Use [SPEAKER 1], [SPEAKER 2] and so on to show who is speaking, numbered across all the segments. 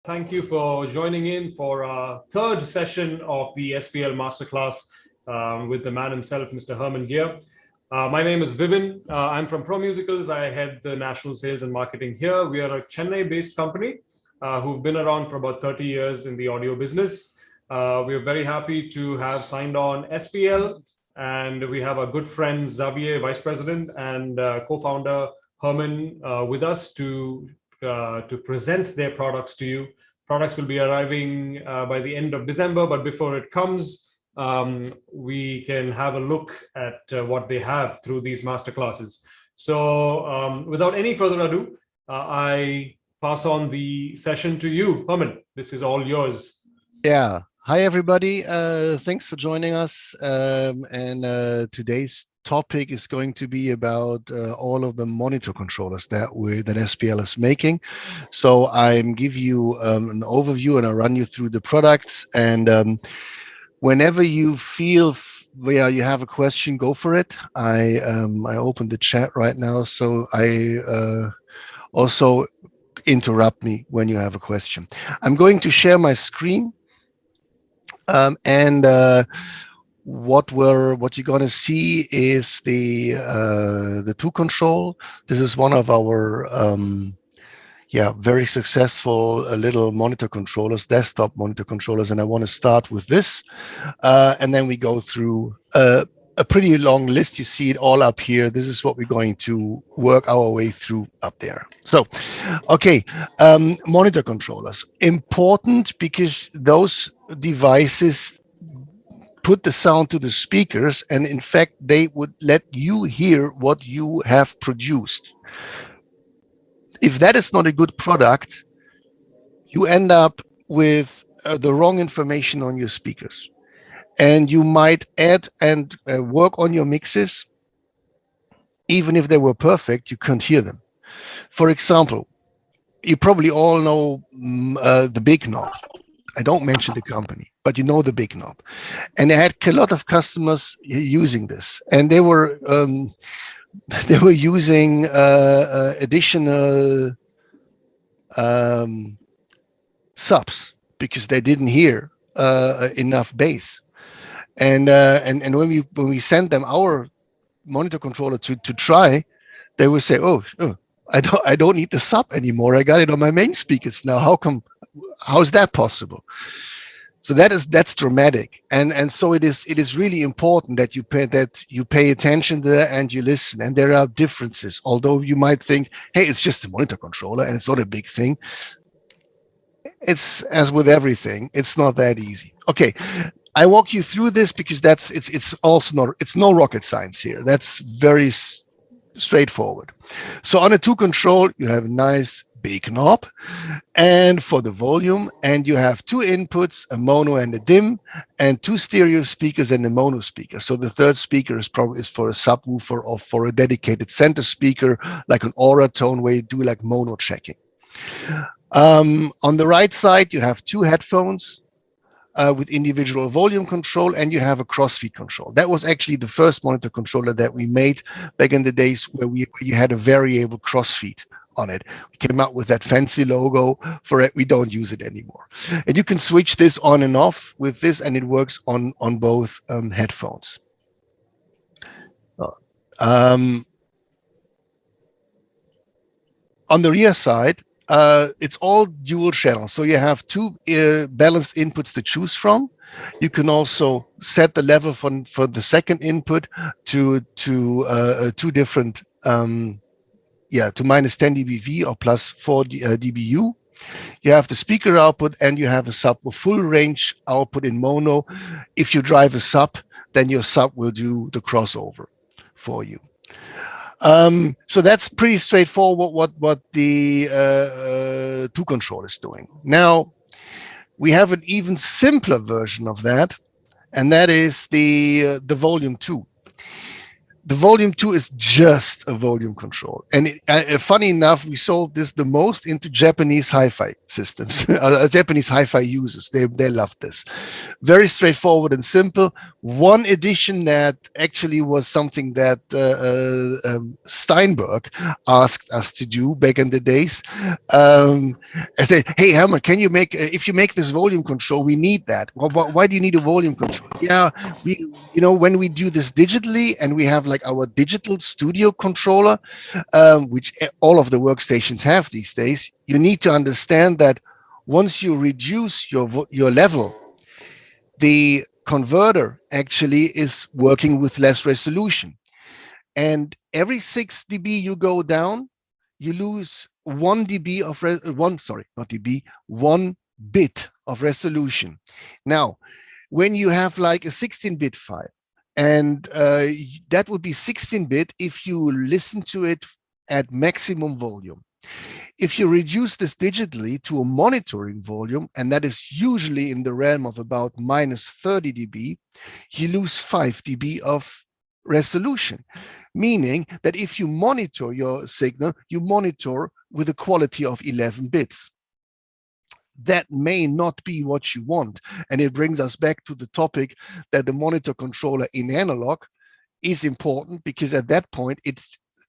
[SPEAKER 1] Thank you for joining in for our third session of the SPL Masterclass with the man himself, Mr. Hermann Gier. My name is Vivin. I'm from Pro Musicals. I head the national sales and marketing here. We are a Chennai-based company who've been around for about 30 years in the audio business. We are very happy to have signed on SPL, and we have our good friend Xavier, Vice President, and co-founder Hermann with us to present their products to you. Products will be arriving by the end of December, but before it comes, we can have a look at what they have through these masterclasses. So without any further ado, I pass on the session to you, Hermann. This is all yours.
[SPEAKER 2] Yeah. Hi, everybody. Thanks for joining us. Today's topic is going to be about all of the monitor controllers that SPL is making. So I'm give you an overview and I'll run you through the products. And whenever you feel where you have a question, go for it. I opened the chat right now, so I also interrupt me when you have a question. I'm going to share my screen. What you're going to see is the 2 control. This is one of our very successful little monitor controllers, desktop monitor controllers, and I want to start with this, and then we go through a pretty long list. You see it all up here. This is what we're going to work our way through up there. So, okay, monitor controllers, important because those devices put the sound to the speakers, and in fact, they would let you hear what you have produced. If that is not a good product, you end up with the wrong information on your speakers. And you might add and work on your mixes. Even if they were perfect, you can't hear them. For example, you probably all know the Big Knob. I don't mention the company, but you know the Big Knob. And I had a lot of customers using this, and they were using additional subs because they didn't hear enough bass. And when we sent them our monitor controller to try, they would say, "Oh, I don't need the sub anymore. I got it on my main speakers now. How is that possible?" So that's dramatic, and so it is really important that you pay attention to that and you listen. And there are differences. Although you might think, "Hey, it's just a monitor controller and it's not a big thing." It's as with everything, it's not that easy. Okay, I walk you through this because it's no rocket science here. That's very straightforward. So on a 2 control, you have a nice big knob, and for the volume, and you have 2 inputs, a mono and a dim, and 2 stereo speakers and a mono speaker. So the 3rd speaker is for a subwoofer or for a dedicated center speaker, like an aura tone where you do like mono checking. On the right side, you have 2 headphones with individual volume control, and you have a crossfeed control. That was actually the first monitor controller that we made back in the days where you had a variable crossfeed on it. We came out with that fancy logo for it. We don't use it anymore. And you can switch this on and off with this, and it works on both headphones. On the rear side, it's all dual channel. So you have 2 balanced inputs to choose from. You can also set the level for the 2nd input to 2 different to minus 10 dBV or plus 4 dBu. You have the speaker output, and you have a sub with full range output in mono. If you drive a sub, then your sub will do the crossover for you. So that's pretty straightforward what the 2 control is doing. Now, we have an even simpler version of that, and that is the volume 2. The volume 2 is just a volume control. And funny enough, we sold this the most into Japanese hi-fi systems, Japanese hi-fi users. They love this. Very straightforward and simple. One addition that actually was something that Steinberg asked us to do back in the days. I said, "Hey Herman, can you make if you make this volume control, we need that. Well, why do you need a volume control? Yeah, we when we do this digitally and we have like our digital studio controller, which all of the workstations have these days, you need to understand that once you reduce your level, the converter actually is working with less resolution. And every 6 dB you go down, you lose 1 dB of, sorry, not dB, 1 bit of resolution. Now, when you have like a 16-bit file, and that would be 16-bit if you listen to it at maximum volume. If you reduce this digitally to a monitoring volume, and that is usually in the realm of about minus 30 dB, you lose 5 dB of resolution, meaning that if you monitor your signal, you monitor with a quality of 11 bits. That may not be what you want. And it brings us back to the topic that the monitor controller in analog is important, because at that point, it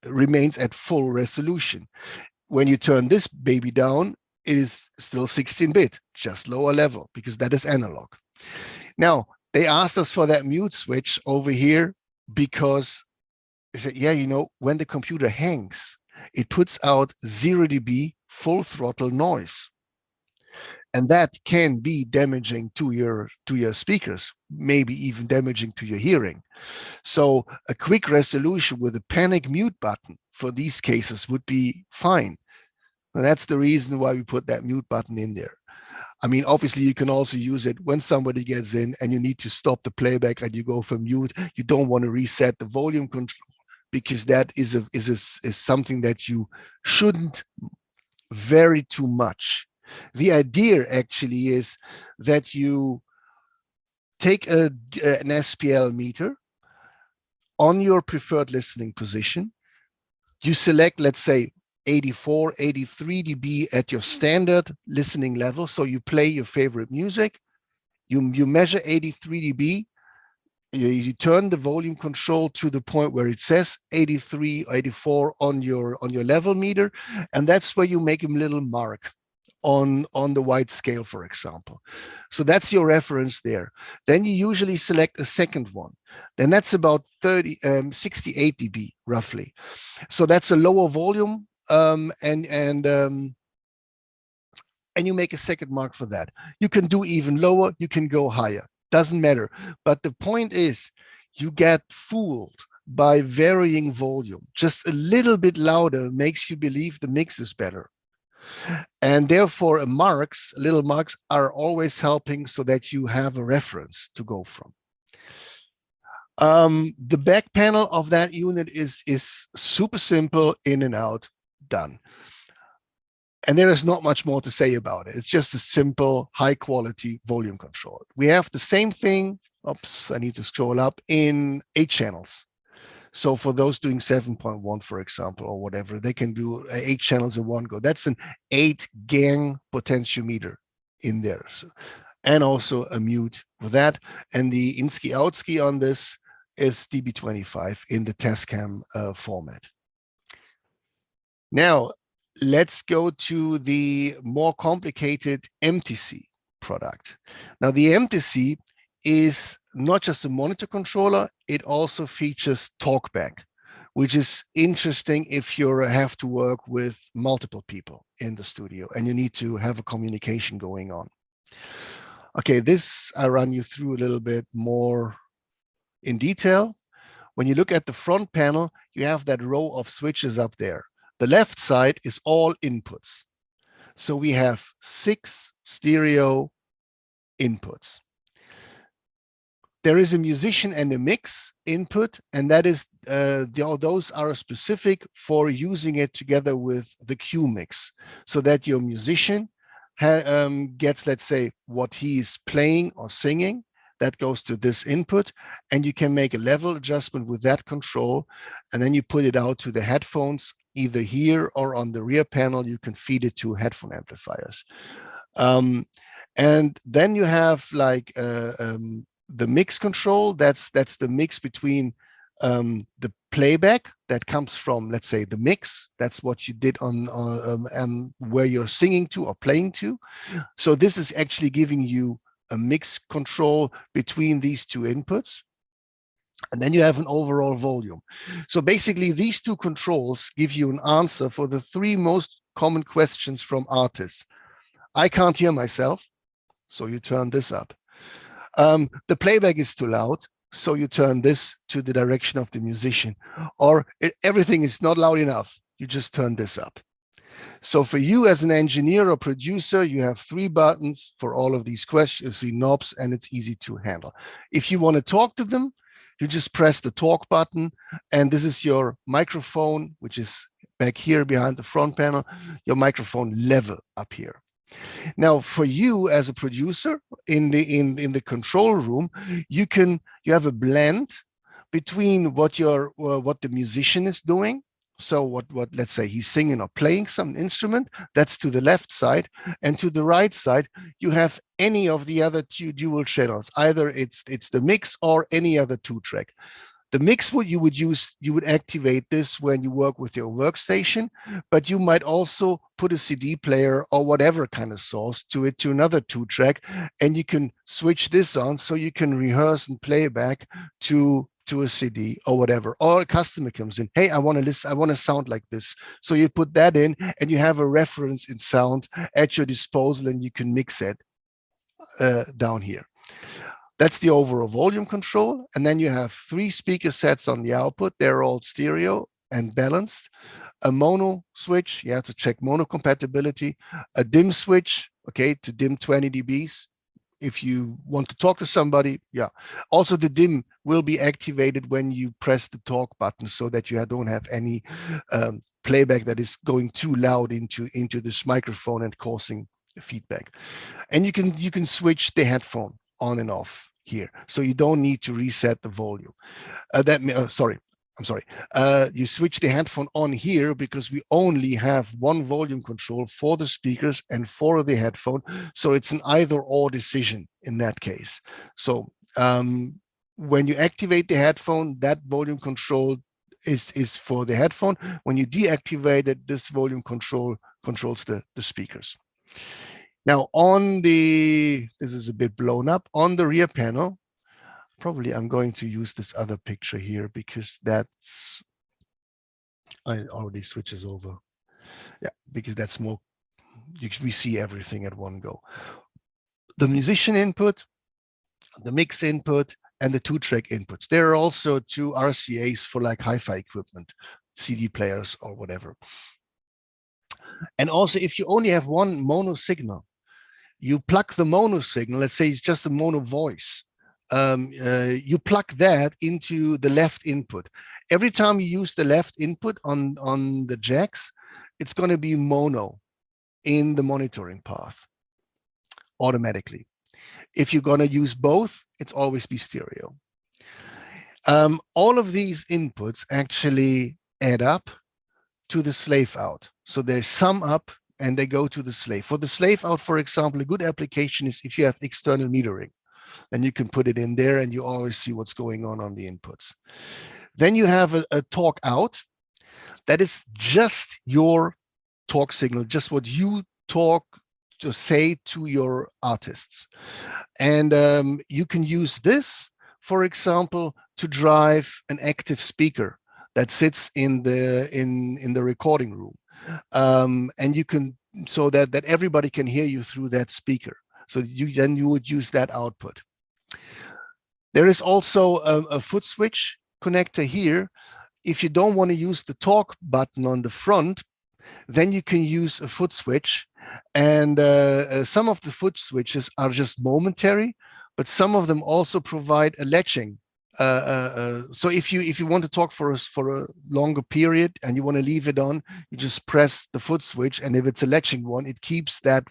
[SPEAKER 2] remains at full resolution. When you turn this baby down, it is still 16-bit, just lower level, because that is analog. Now, they asked us for that mute switch over here because they said, yeah, when the computer hangs, it puts out 0 dB full throttle noise. And that can be damaging to your speakers, maybe even damaging to your hearing. So a quick resolution with a panic mute button for these cases would be fine. And that's the reason why we put that mute button in there. I mean, obviously, you can also use it when somebody gets in and you need to stop the playback and you go for mute. You don't want to reset the volume control, because that is something that you shouldn't vary too much. The idea actually is that you take an SPL meter on your preferred listening position. You select, let's say, 84, 83 dB at your standard listening level. So you play your favorite music, you measure 83 dB, you turn the volume control to the point where it says 83, 84 on your level meter, and that's where you make a little mark on the white scale, for example. So that's your reference there. Then you usually select a second one. Then that's about 68 dB roughly. So that's a lower volume, and you make a second mark for that. You can do even lower, you can go higher, doesn't matter. But the point is, you get fooled by varying volume. Just a little bit louder makes you believe the mix is better. And therefore, little marks are always helping so that you have a reference to go from. The back panel of that unit is super simple, in and out, done. And there is not much more to say about it. It's just a simple, high quality volume control. We have the same thing, oops, I need to scroll up, in 8 channels. So for those doing 7.1, for example, or whatever, they can do 8 channels in one go. That's an 8-gang potentiometer in there. So, and also a mute with that. And the in-ski, out-ski on this is dB25 in the Tascam format. Now, let's go to the more complicated MTC product. Now, the MTC is not just a monitor controller, it also features TalkBack, which is interesting if you have to work with multiple people in the studio and you need to have a communication going on. Okay, this I run you through a little bit more in detail. When you look at the front panel, you have that row of switches up there. The left side is all inputs. So we have 6 stereo inputs. There is a musician and a mix input, and that is those are specific for using it together with the Qmix, so that your musician gets, let's say, what he is playing or singing. That goes to this input, and you can make a level adjustment with that control, and then you put it out to the headphones, either here or on the rear panel. You can feed it to headphone amplifiers. And then you have like the mix control, that's the mix between the playback that comes from, let's say, the mix. That's what you did on where you're singing to or playing to. So this is actually giving you a mix control between these two inputs. And then you have an overall volume. So basically, these two controls give you an answer for the three most common questions from artists. I can't hear myself, so you turn this up. The playback is too loud, so you turn this to the direction of the musician. Or everything is not loud enough, you just turn this up. So for you as an engineer or producer, you have three buttons for all of these questions, the knobs, and it's easy to handle. If you want to talk to them, you just press the talk button, and this is your microphone, which is back here behind the front panel, your microphone level up here. Now, for you as a producer in the control room, you have a blend between what the musician is doing. So what let's say he's singing or playing some instrument, that's to the left side, and to the right side you have any of the other two dual channels. Either it's the mix or any other two track. The mix you would activate this when you work with your workstation, but you might also put a CD player or whatever kind of source to another two track, and you can switch this on so you can rehearse and play back to a CD or whatever. Or a customer comes in, hey, I want to listen, I want to sound like this. So you put that in, and you have a reference in sound at your disposal, and you can mix it down here. That's the overall volume control. And then you have three speaker sets on the output. They're all stereo and balanced. A mono switch, you have to check mono compatibility. A dim switch, okay, to dim 20 dBs. If you want to talk to somebody, yeah. Also, the dim will be activated when you press the talk button, so that you don't have any playback that is going too loud into this microphone and causing feedback. And you can switch the headphone on and off here, so you don't need to reset the volume. You switch the headphone on here because we only have one volume control for the speakers and for the headphone, so it's an either-or decision in that case. So when you activate the headphone, that volume control is for the headphone. When you deactivate it, this volume control controls the speakers. Now this is a bit blown up, on the rear panel, probably I'm going to use this other picture here because I already switches over. Yeah, because that's more, we see everything at one go. The musician input, the mix input, and the two-track inputs. There are also two RCAs for like hi-fi equipment, CD players or whatever. And also, if you only have one mono signal, you plug the mono signal, let's say it's just a mono voice, you plug that into the left input. Every time you use the left input on the jacks, it's going to be mono in the monitoring path automatically. If you're going to use both, it's always be stereo. All of these inputs actually add up to the slave out. So they sum up and they go to the slave. For the slave out, for example, a good application is if you have external metering. Then you can put it in there and you always see what's going on the inputs. Then you have a talk out. That is just your talk signal, just what you talk to say to your artists. And you can use this, for example, to drive an active speaker that sits in the recording room. And you can, so that everybody can hear you through that speaker. So then you would use that output. There is also a foot switch connector here. If you don't want to use the talk button on the front, then you can use a foot switch. And some of the foot switches are just momentary, but some of them also provide a latching. So if you want to talk for a longer period and you want to leave it on, you just press the foot switch, and if it's a latching one, it keeps that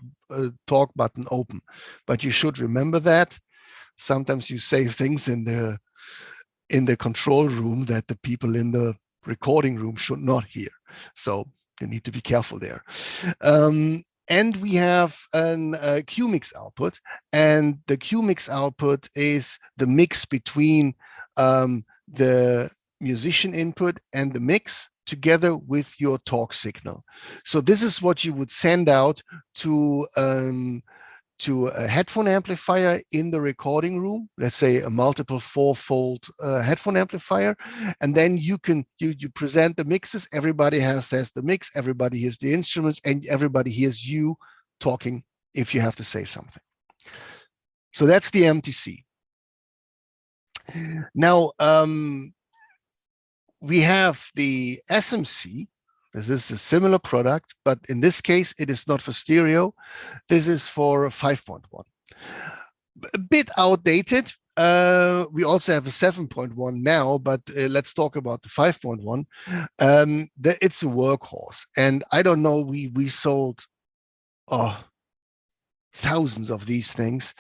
[SPEAKER 2] talk button open. But you should remember that sometimes you say things in the control room that the people in the recording room should not hear. So you need to be careful there. And we have an Qmix output, and the Qmix output is the mix between the musician input and the mix together with your talk signal. So this is what you would send out to a headphone amplifier in the recording room, let's say a multiple four-fold headphone amplifier, and then you present the mixes. Everybody says the mix, everybody hears the instruments, and everybody hears you talking if you have to say something. So that's the MTC. Now we have the SMC. This is a similar product, but in this case, it is not for stereo. This is for 5.1. A bit outdated. We also have a 7.1 now, but let's talk about the 5.1. It's a workhorse. And I don't know, we sold thousands of these things,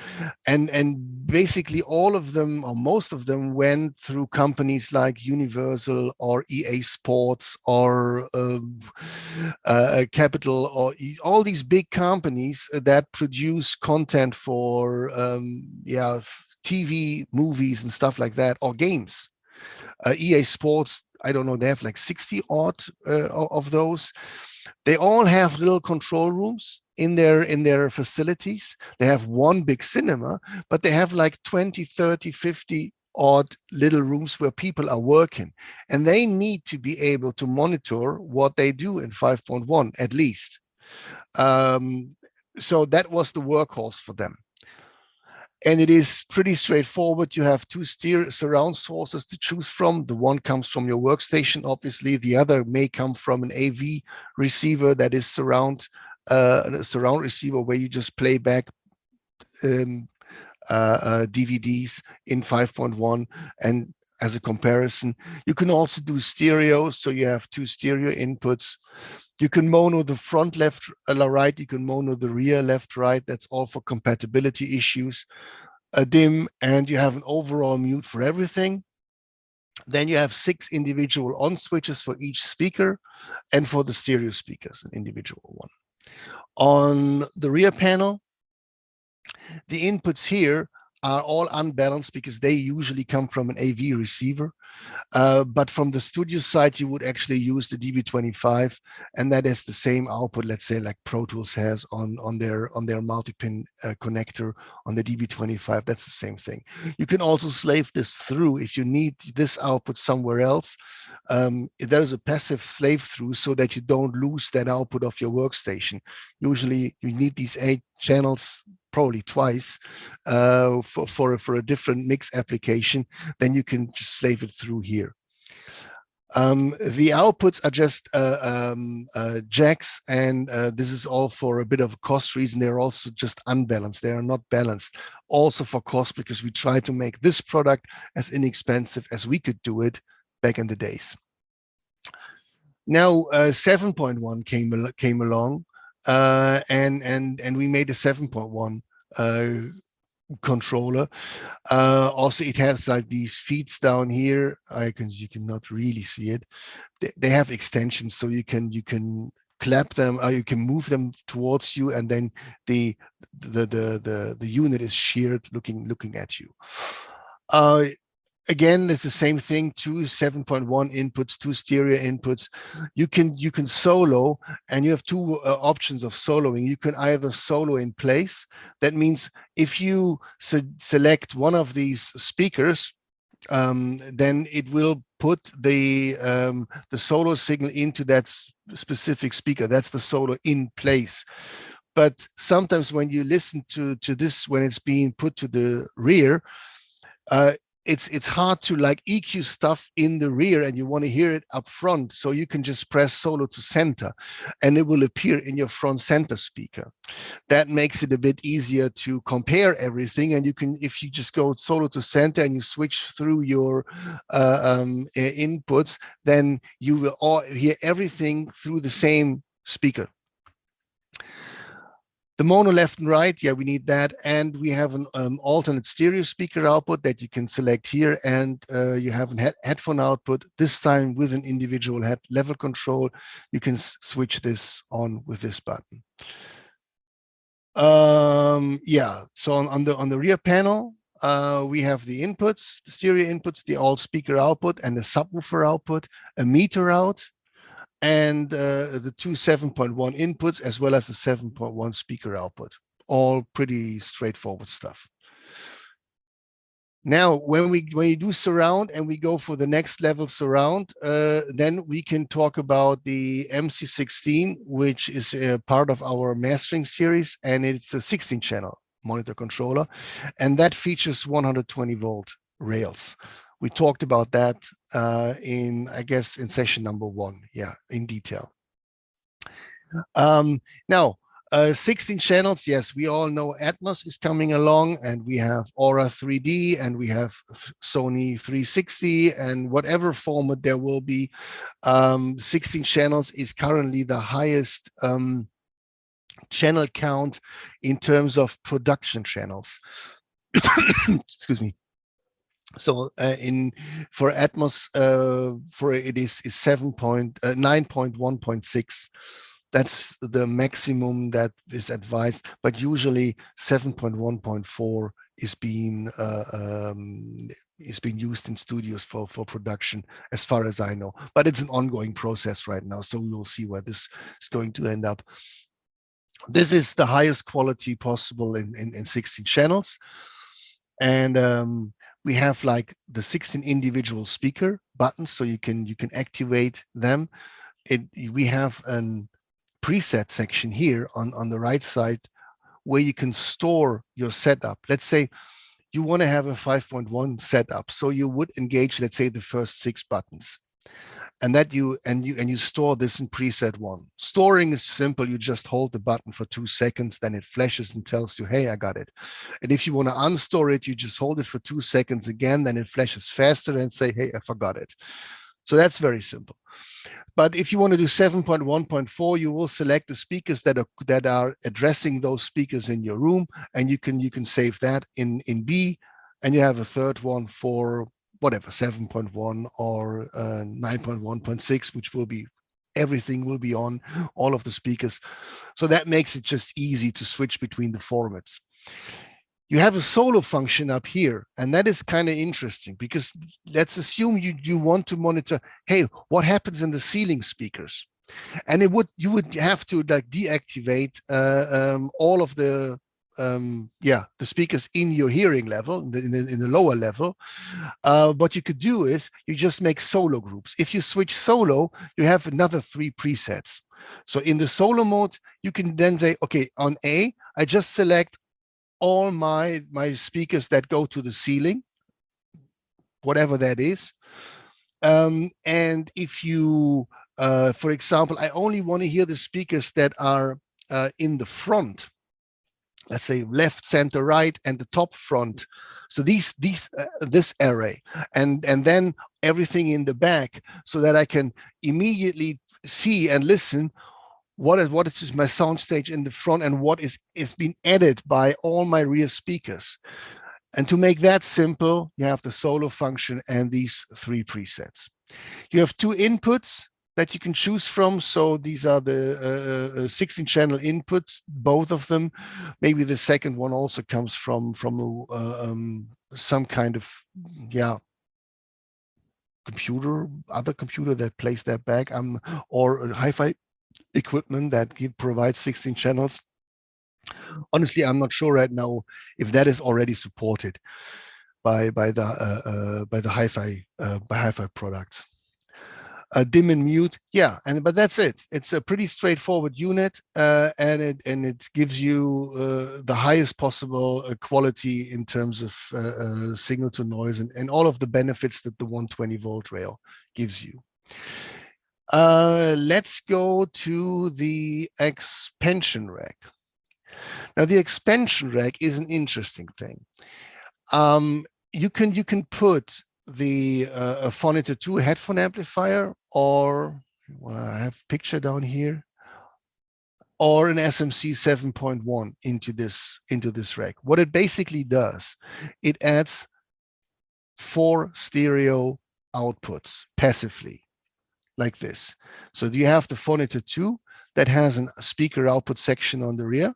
[SPEAKER 2] and basically all of them, or most of them, went through companies like Universal or EA Sports or Capital, or all these big companies that produce content for TV, movies and stuff like that, or games. EA Sports, I don't know, they have like 60 odd of those. They all have little control rooms in their facilities. They have one big cinema, but they have like 20, 30, 50 odd little rooms where people are working, and they need to be able to monitor what they do in 5.1 at least. So that was the workhorse for them. And it is pretty straightforward. You have two surround sources to choose from. The one comes from your workstation, obviously. The other may come from an AV receiver that is a surround receiver where you just play back DVDs in 5.1. And as a comparison, you can also do stereo. So you have two stereo inputs. You can mono the front left, right. You can mono the rear left, right. That's all for compatibility issues. A dim, and you have an overall mute for everything. Then you have 6 individual on switches for each speaker, and for the stereo speakers, an individual one. On the rear panel, the inputs here are all unbalanced because they usually come from an AV receiver. But from the studio side, you would actually use the DB25, and that is the same output, let's say, like Pro Tools has on their multi-pin connector on the DB25. That's the same thing. You can also slave this through if you need this output somewhere else. There is a passive slave through so that you don't lose that output of your workstation. Usually, you need these 8 channels probably twice for a different mix application. Then you can just slave it through here. The outputs are just jacks, and this is all for a bit of a cost reason. They're also just unbalanced. They are not balanced, also for cost, because we try to make this product as inexpensive as we could do it back in the days. Now 7.1 came along, and we made a 7.1 controller. Also, it has like these feeds down here. You cannot really see it. They have extensions, so you can clap them, or you can move them towards you, and then the unit is sheared looking at you. Again, it's the same thing, 2 7.1 inputs, 2 stereo inputs. You can solo, and you have 2 options of soloing. You can either solo in place. That means if you select one of these speakers, then it will put the solo signal into that specific speaker. That's the solo in place. But sometimes when you listen to this, when it's being put to the rear, it's hard to like EQ stuff in the rear, and you want to hear it up front. So you can just press solo to center, and it will appear in your front center speaker. That makes it a bit easier to compare everything. And you can, if you just go solo to center and you switch through your inputs, then you will all hear everything through the same speaker. The mono left and right, yeah, we need that. And we have an alternate stereo speaker output that you can select here. And you have a headphone output, this time with an individual head level control. You can switch this on with this button. Yeah, so on the rear panel, we have the inputs, the stereo inputs, the all speaker output and the subwoofer output, a meter out, and the two 7.1 inputs, as well as the 7.1 speaker output. All pretty straightforward stuff. Now, when you do surround and we go for the next level surround, then we can talk about the MC16, which is a part of our mastering series, and it's a 16-channel monitor controller, and that features 120 volt rails. We talked about that I guess, in session number 1, yeah, in detail. Now, 16 channels, yes, we all know Atmos is coming along, and we have Aura 3D, and we have Sony 360, and whatever format there will be. 16 channels is currently the highest channel count in terms of production channels. Excuse me. So for Atmos, for it is 9.1.6. That's the maximum that is advised, but usually 7.1.4 is being used in studios for production, as far as I know. But it's an ongoing process right now, so we will see where this is going to end up. This is the highest quality possible in 16 channels, and we have like the 16 individual speaker buttons, so you can activate them. We have an preset section here on the right side where you can store your setup. Let's say you want to have a 5.1 setup, so you would engage, let's say, the first 6 buttons, and that you store this in preset 1. Storing is simple. You just hold the button for 2 seconds, then it flashes and tells you, hey, I got it. And if you want to unstore it, you just hold it for 2 seconds again, then it flashes faster and say, hey, I forgot it. So that's very simple. But if you want to do 7.1.4, you will select the speakers that are addressing those speakers in your room, and you can save that in B, and you have a third one for whatever, 7.1 or 9.1.6, which will be, everything will be on all of the speakers. So that makes it just easy to switch between the formats. You have a solo function up here, and that is kind of interesting, because let's assume you want to monitor, hey, what happens in the ceiling speakers? And you would have to like deactivate all of the speakers in your hearing level, in the lower level. What you could do is you just make solo groups. If you switch solo, you have another 3 presets. So in the solo mode, you can then say, okay, on A, I just select all my speakers that go to the ceiling, whatever that is. And if you, for example, I only want to hear the speakers that are in the front, let's say left, center, right, and the top front. So this array, and then everything in the back, so that I can immediately see and listen what is my soundstage in the front, and what is being added by all my rear speakers. And to make that simple, you have the solo function and these 3 presets. You have 2 inputs that you can choose from. So these are the 16 channel inputs, both of them. Maybe the second one also comes from some kind of other computer that plays that back, or a hi-fi equipment that provides 16 channels. Honestly, I'm not sure right now if that is already supported by the hi-fi products. Dim and mute, but that's it. It's a pretty straightforward unit, and it gives you the highest possible quality in terms of signal to noise, and all of the benefits that the 120 volt rail gives you. Let's go to the expansion rack. Now, the expansion rack is an interesting thing. You can put the Phonitor 2 headphone amplifier, or I have a picture down here, or an SMC 7.1 into this rack. What it basically does, it adds 4 stereo outputs passively, like this. So you have the Phonitor 2 that has a speaker output section on the rear.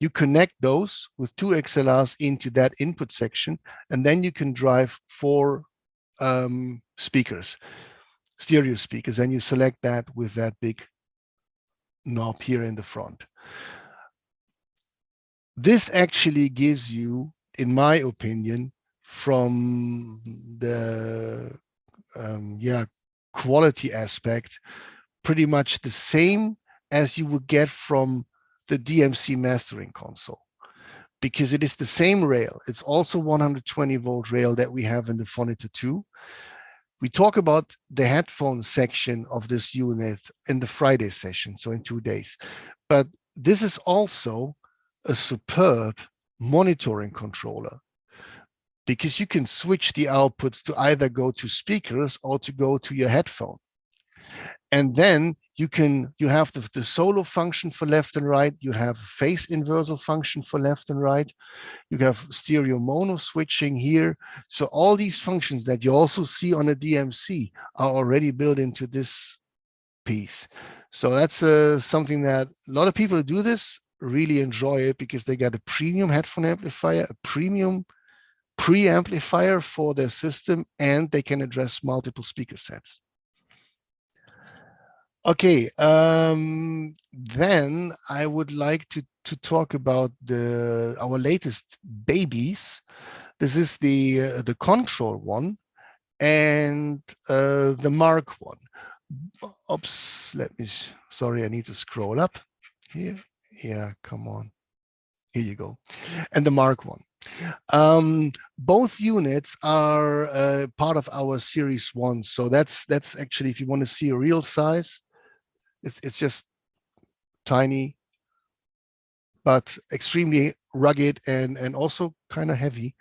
[SPEAKER 2] You connect those with 2 XLRs into that input section, and then you can drive 4 speakers, stereo speakers, and you select that with that big knob here in the front. This actually gives you, in my opinion, from the quality aspect, pretty much the same as you would get from the DMC mastering console, because it is the same rail. It's also 120 volt rail that we have in the Phonitor 2. We talk about the headphone section of this unit in the Friday session, so in 2 days. But this is also a superb monitoring controller, because you can switch the outputs to either go to speakers or to go to your headphone. And then you have the solo function for left and right. You have phase inversal function for left and right. You have stereo mono switching here. So all these functions that you also see on a DMC are already built into this piece. So that's something that a lot of people who do this really enjoy it, because they get a premium headphone amplifier, a premium preamplifier for their system, and they can address multiple speaker sets. Okay, then I would like to talk about our latest babies. This is the Control one and the Mark one. Oops, sorry, I need to scroll up here. Yeah, come on. Here you go. And the Mark one. Both units are part of our Series 1. So that's actually, if you want to see a real size, it's just tiny, but extremely rugged and also kind of heavy,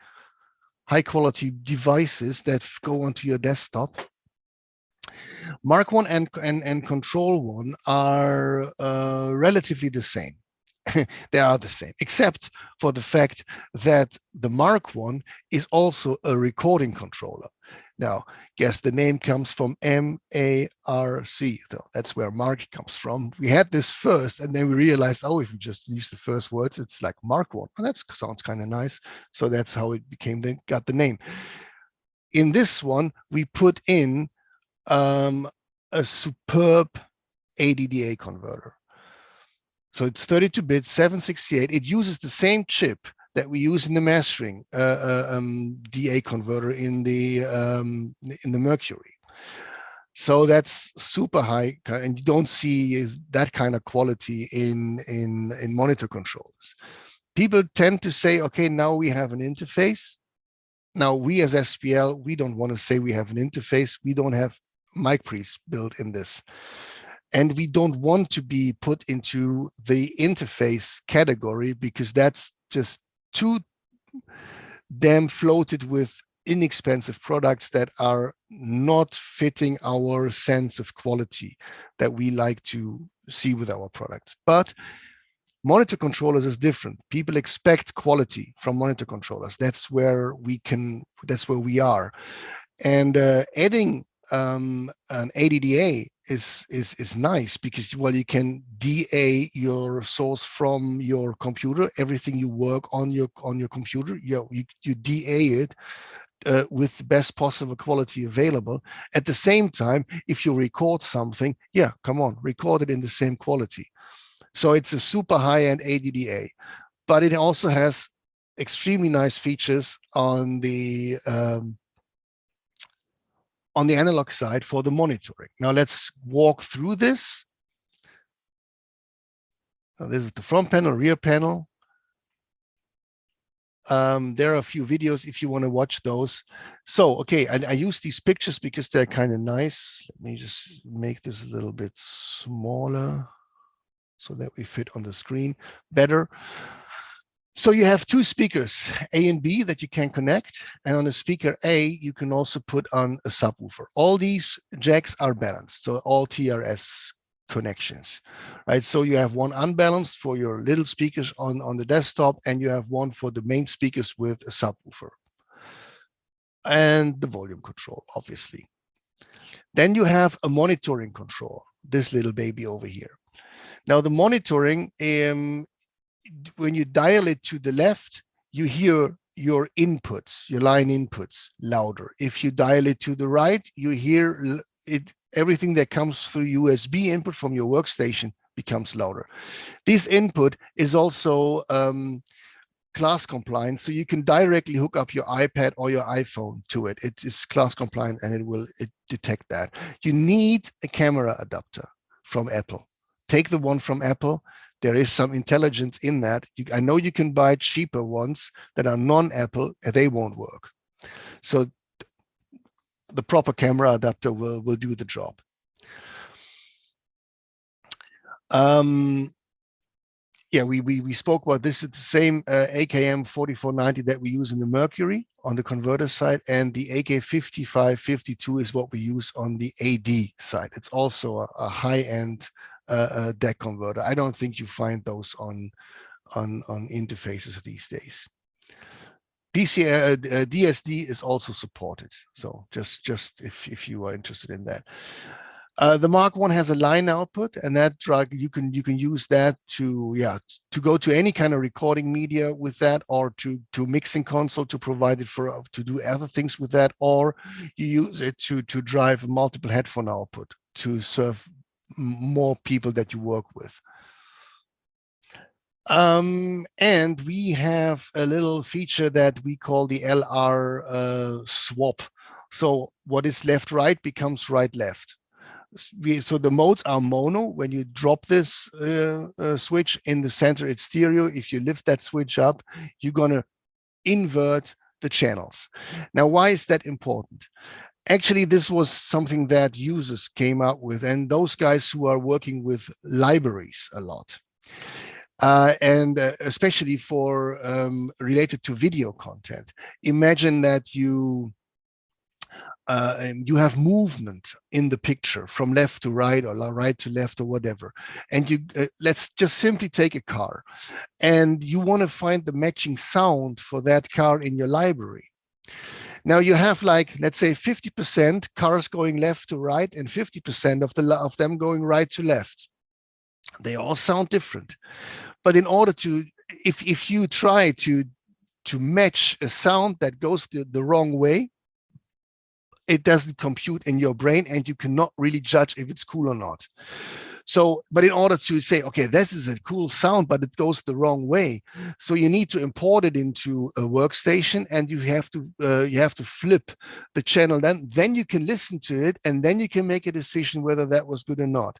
[SPEAKER 2] high quality devices that go onto your desktop. Mark 1 and Control 1 are relatively the same. They are the same, except for the fact that the Mark 1 is also a recording controller. Now, guess the name comes from M-A-R-C. So that's where Mark comes from. We had this first, and then we realized, oh, if we just use the first words, it's like Mark 1. Oh, that sounds kind of nice. So that's how it got the name. In this one, we put in a superb ADDA converter. So it's 32-bit, 768. It uses the same chip that we use in the mastering DA converter in the Mercury. So that's super high, and you don't see that kind of quality in monitor controllers. People tend to say, okay, now we have an interface. Now we as SPL, we don't want to say we have an interface. We don't have mic pre's built in this. And we don't want to be put into the interface category, because that's just too damn floated with inexpensive products that are not fitting our sense of quality that we like to see with our products. But monitor controllers is different. People expect quality from monitor controllers. That's where we are. And adding an ADDA is nice, because, well, you can DA your source from your computer. Everything you work on your computer, you DA it with the best possible quality available. At the same time, if you record something, yeah, come on, record it in the same quality. So it's a super high-end ADDA, but it also has extremely nice features on the analog side for the monitoring. Now let's walk through this. Now, this is the front panel, rear panel. There are a few videos if you want to watch those. So, okay, I use these pictures because they're kind of nice. Let me just make this a little bit smaller so that we fit on the screen better. So you have 2 speakers, A and B, that you can connect. And on the speaker A, you can also put on a subwoofer. All these jacks are balanced, so all TRS connections, right? So you have one unbalanced for your little speakers on the desktop, and you have one for the main speakers with a subwoofer. And the volume control, obviously. Then you have a monitoring control, this little baby over here. Now the monitoring, when you dial it to the left, you hear your inputs, your line inputs louder. If you dial it to the right, you hear it, everything that comes through USB input from your workstation becomes louder. This input is also class compliant, so you can directly hook up your iPad or your iPhone to it. It is class compliant and it will detect that. You need a camera adapter from Apple. Take the one from Apple. There is some intelligence in that. I know you can buy cheaper ones that are non-Apple and they won't work. So the proper camera adapter will do the job. Yeah, we spoke about this. It's the same AKM 4490 that we use in the Mercury on the converter side, and the AK 5552 is what we use on the AD side. It's also a high-end DAC converter. I don't think you find those on interfaces these days. DSD is also supported. So just if you are interested in that. The Mark I has a line output, and that you can use that to go to any kind of recording media with that, or to mixing console to provide it for to do other things with that, or you use it to drive multiple headphone output to serve more people that you work with. And we have a little feature that we call the LR swap. So what is left-right becomes right-left. So the modes are mono. When you drop this switch in the center, it's stereo. If you lift that switch up, you're going to invert the channels. Now, why is that important? Actually, this was something that users came up with, and those guys who are working with libraries a lot. And especially for related to video content. Imagine that you have movement in the picture from left to right or right to left or whatever. And you let's just simply take a car, and you want to find the matching sound for that car in your library. Now you have, like, let's say 50% cars going left to right and 50% of them going right to left. They all sound different. But in order to, if you try to match a sound that goes the wrong way, it doesn't compute in your brain, and you cannot really judge if it's cool or not. So, but in order to say, okay, this is a cool sound, but it goes the wrong way, so you need to import it into a workstation, and you have to flip the channel. Then you can listen to it, and then you can make a decision whether that was good or not.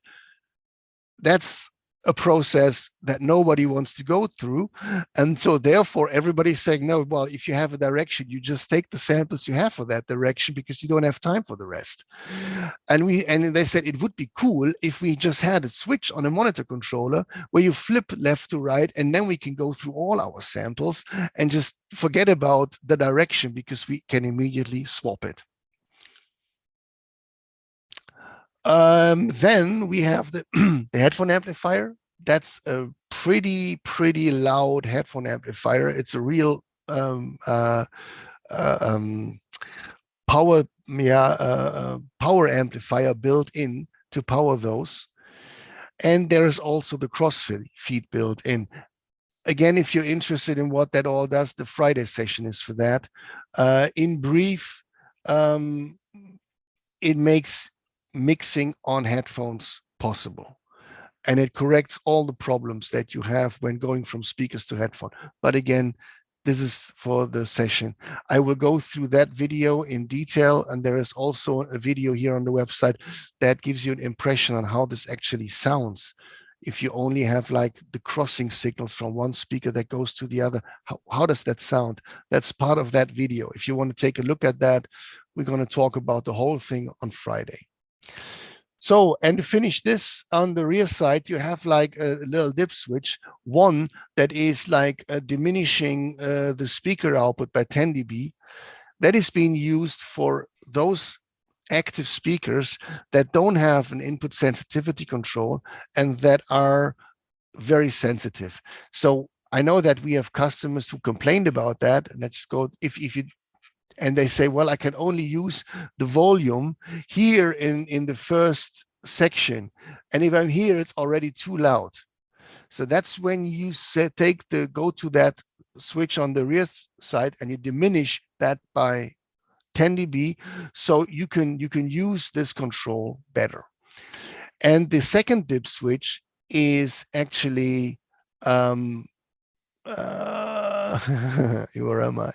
[SPEAKER 2] That's a process that nobody wants to go through. And so therefore everybody's saying, no, well, if you have a direction, you just take the samples you have for that direction, because you don't have time for the rest. And they said it would be cool if we just had a switch on a monitor controller where you flip left to right, and then we can go through all our samples and just forget about the direction, because we can immediately swap it. Then we have the, the headphone amplifier. That's a pretty loud headphone amplifier. It's a real power amplifier built in to power those. And there is also the crossfeed built in. Again, if you're interested in what that all does, the Friday session is for that. In brief, it makes mixing on headphones possible, and it corrects all the problems that you have when going from speakers to headphone. But again, this is for the session. I will go through that video in detail, and there is also a video here on the website that gives you an impression on how this actually sounds. If you only have like the crossing signals from one speaker that goes to the other, how does that sound? That's part of that video. If you want to take a look at that, we're going to talk about the whole thing on Friday. So, and to finish this, on the rear side, you have like a little dip switch, one that is like diminishing the speaker output by 10 dB. That is being used for those active speakers that don't have an input sensitivity control and that are very sensitive. So I know that we have customers who complained about that, and let's go, if you, and they say, well, I can only use the volume here in the first section, and if I'm here, it's already too loud. So that's when you go to that switch on the rear side and you diminish that by 10 dB, so you can use this control better. And the second dip switch is actually where am I?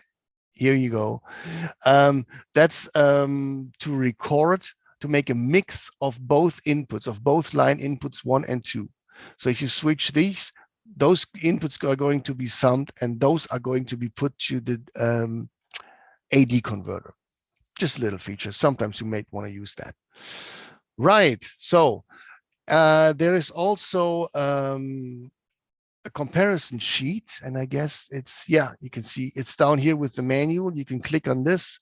[SPEAKER 2] Here you go. That's to record, to make a mix of both inputs, of both line inputs 1 and 2. So if you switch these, those inputs are going to be summed, and those are going to be put to the AD converter. Just a little feature. Sometimes you might want to use that. Right. So there is also a comparison sheet, and I guess it's, yeah, you can see it's down here with the manual. You can click on this,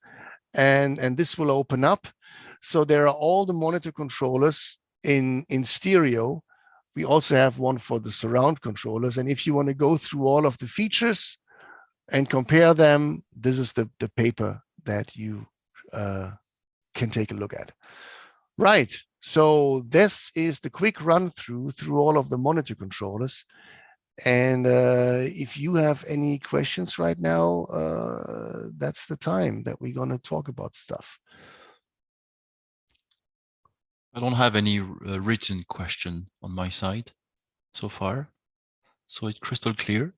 [SPEAKER 2] and this will open up. So there are all the monitor controllers in stereo. We also have one for the surround controllers, and if you want to go through all of the features and compare them, this is the paper that you can take a look at. Right. So this is the quick run through all of the monitor controllers. And if you have any questions right now, that's the time that we're going to talk about stuff.
[SPEAKER 3] I don't have any written question on my side so far, so it's crystal clear.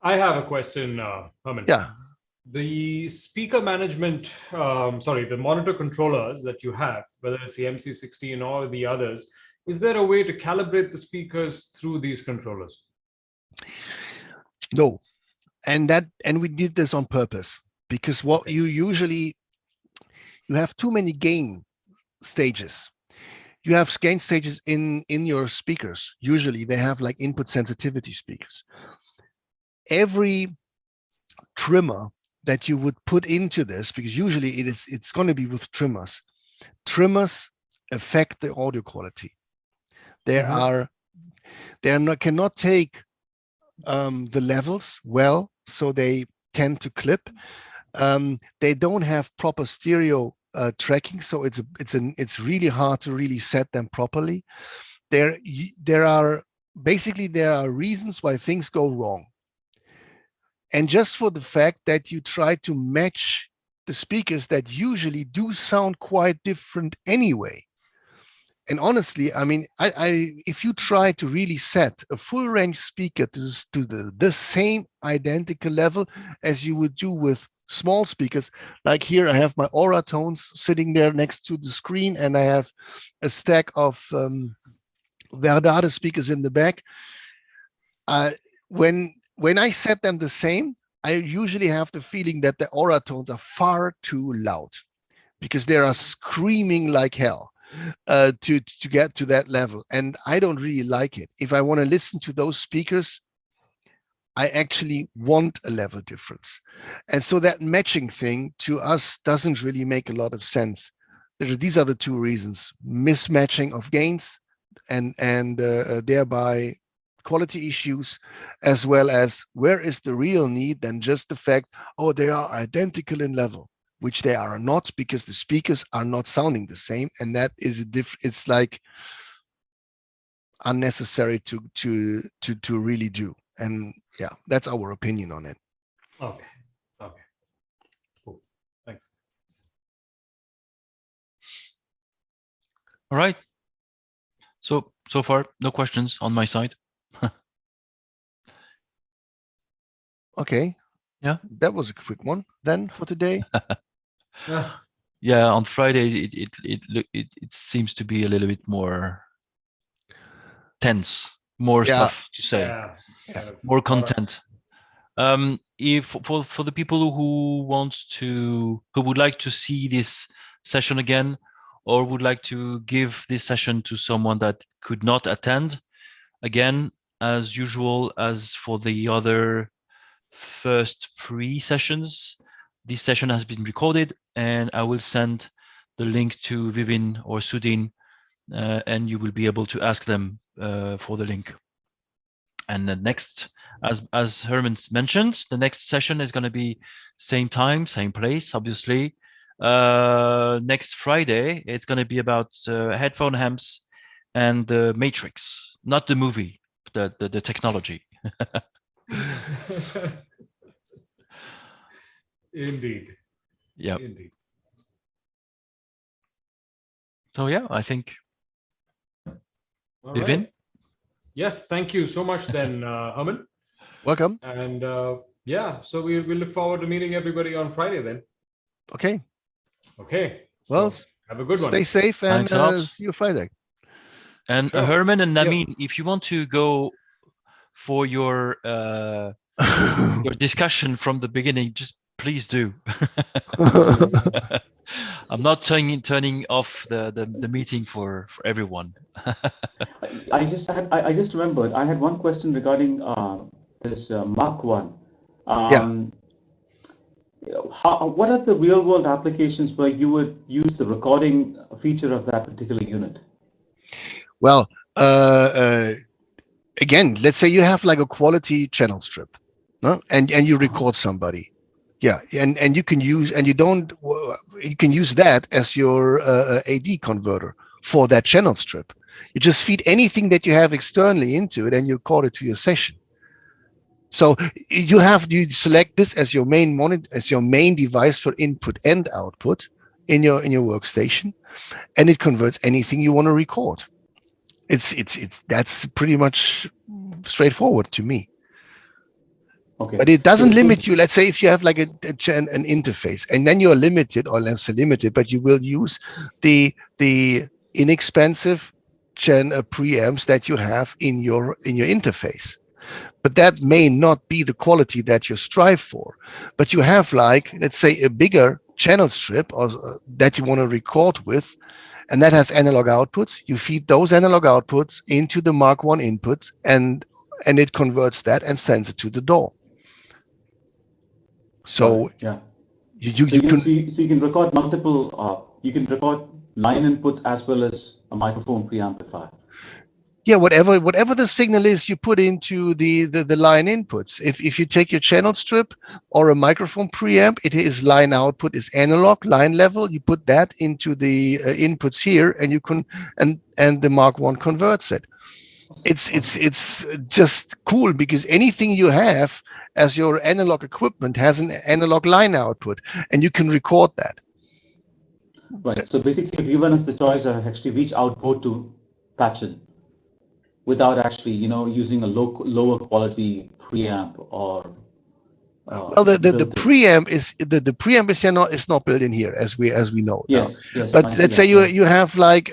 [SPEAKER 1] I have a question, Herman.
[SPEAKER 2] Yeah.
[SPEAKER 1] The speaker management, the monitor controllers that you have, whether it's the MC16 or the others, is there a way to calibrate the speakers through these controllers?
[SPEAKER 2] No, and we did this on purpose, because what you usually, you have too many gain stages. You have gain stages in your speakers. Usually they have like input sensitivity speakers. Every trimmer that you would put into this, because usually it's going to be with trimmers. Trimmers affect the audio quality. Cannot take the levels well, so they tend to clip. They don't have proper stereo tracking, so it's really hard to really set them properly. There are reasons why things go wrong. And just for the fact that you try to match the speakers that usually do sound quite different anyway. And honestly, I mean, if you try to really set a full range speaker to the same identical level as you would do with small speakers, like here I have my Aura tones sitting there next to the screen, and I have a stack of Verdade speakers in the back. When I set them the same, I usually have the feeling that the Aura tones are far too loud, because they are screaming like hell to get to that level. And I don't really like it. If I want to listen to those speakers, I actually want a level difference. And so that matching thing to us doesn't really make a lot of sense. These are the two reasons: mismatching of gains and thereby quality issues, as well as where is the real need than just the fact, oh, they are identical in level, which they are not, because the speakers are not sounding the same, and that is it's like unnecessary to really do. And yeah, that's our opinion on it.
[SPEAKER 1] Okay, cool, thanks.
[SPEAKER 3] All right. So far, no questions on my side.
[SPEAKER 2] Okay.
[SPEAKER 3] Yeah.
[SPEAKER 2] That was a quick one then for today.
[SPEAKER 3] Yeah, on Friday it seems to be a little bit more tense, more stuff to say, more content. If for the people who would like to see this session again, or would like to give this session to someone that could not attend, again, as usual, as for the other first 3 sessions, this session has been recorded, and I will send the link to Vivin or Sudin, and you will be able to ask them for the link. And the next, as Herman mentioned, the next session is going to be same time, same place, obviously. Next Friday, it's going to be about headphone amps and the Matrix, not the movie, the technology.
[SPEAKER 1] Indeed.
[SPEAKER 3] Yeah.
[SPEAKER 1] Indeed.
[SPEAKER 3] So yeah, I think.
[SPEAKER 1] All
[SPEAKER 3] Vivin?
[SPEAKER 1] right. Yes, thank you so much then, Hermann.
[SPEAKER 2] Welcome.
[SPEAKER 1] And yeah, so we look forward to meeting everybody on Friday then.
[SPEAKER 2] Okay.
[SPEAKER 1] Okay.
[SPEAKER 2] Well,
[SPEAKER 1] so have a good one.
[SPEAKER 2] Stay safe and
[SPEAKER 3] Thanks a lot.
[SPEAKER 2] see you Friday.
[SPEAKER 3] And
[SPEAKER 1] Sure.
[SPEAKER 3] Hermann and Namin, if you want to go for your discussion from the beginning, just please do. I'm not turning off the meeting for everyone.
[SPEAKER 4] I just remembered I had one question regarding this Mark 1. What are the real world applications where you would use the recording feature of that particular unit?
[SPEAKER 2] Well, again, let's say you have like a quality channel strip, no? and you record somebody. Yeah, and you can use you can use that as your AD converter for that channel strip. You just feed anything that you have externally into it, and you record it to your session. So you select this as your main monitor, as your main device for input and output in your workstation, and it converts anything you want to record. That's pretty much straightforward to me.
[SPEAKER 4] Okay.
[SPEAKER 2] But it doesn't limit you. Let's say if you have like an interface, and then you're limited, or less limited, but you will use the inexpensive preamps that you have in your interface. But that may not be the quality that you strive for. But you have, like, let's say, a bigger channel strip or that you want to record with, and that has analog outputs. You feed those analog outputs into the Mark 1 input, and it converts that and sends it to the DAW. So
[SPEAKER 4] yeah,
[SPEAKER 2] you
[SPEAKER 4] can record multiple. You can record line inputs as well as a microphone preamplifier.
[SPEAKER 2] Yeah, whatever the signal is you put into the line inputs. If you take your channel strip or a microphone preamp, it is line output is analog, line level. You put that into the inputs here, and you can and the Mark 1 converts it. It's just cool because anything you have as your analog equipment has an analog line output, and you can record that.
[SPEAKER 4] Right. So basically, given us the choice of actually which output to patch in, without actually, using a lower quality preamp or.
[SPEAKER 2] Well, the preamp is not built in here as we know.
[SPEAKER 4] Yes.
[SPEAKER 2] But let's say you have like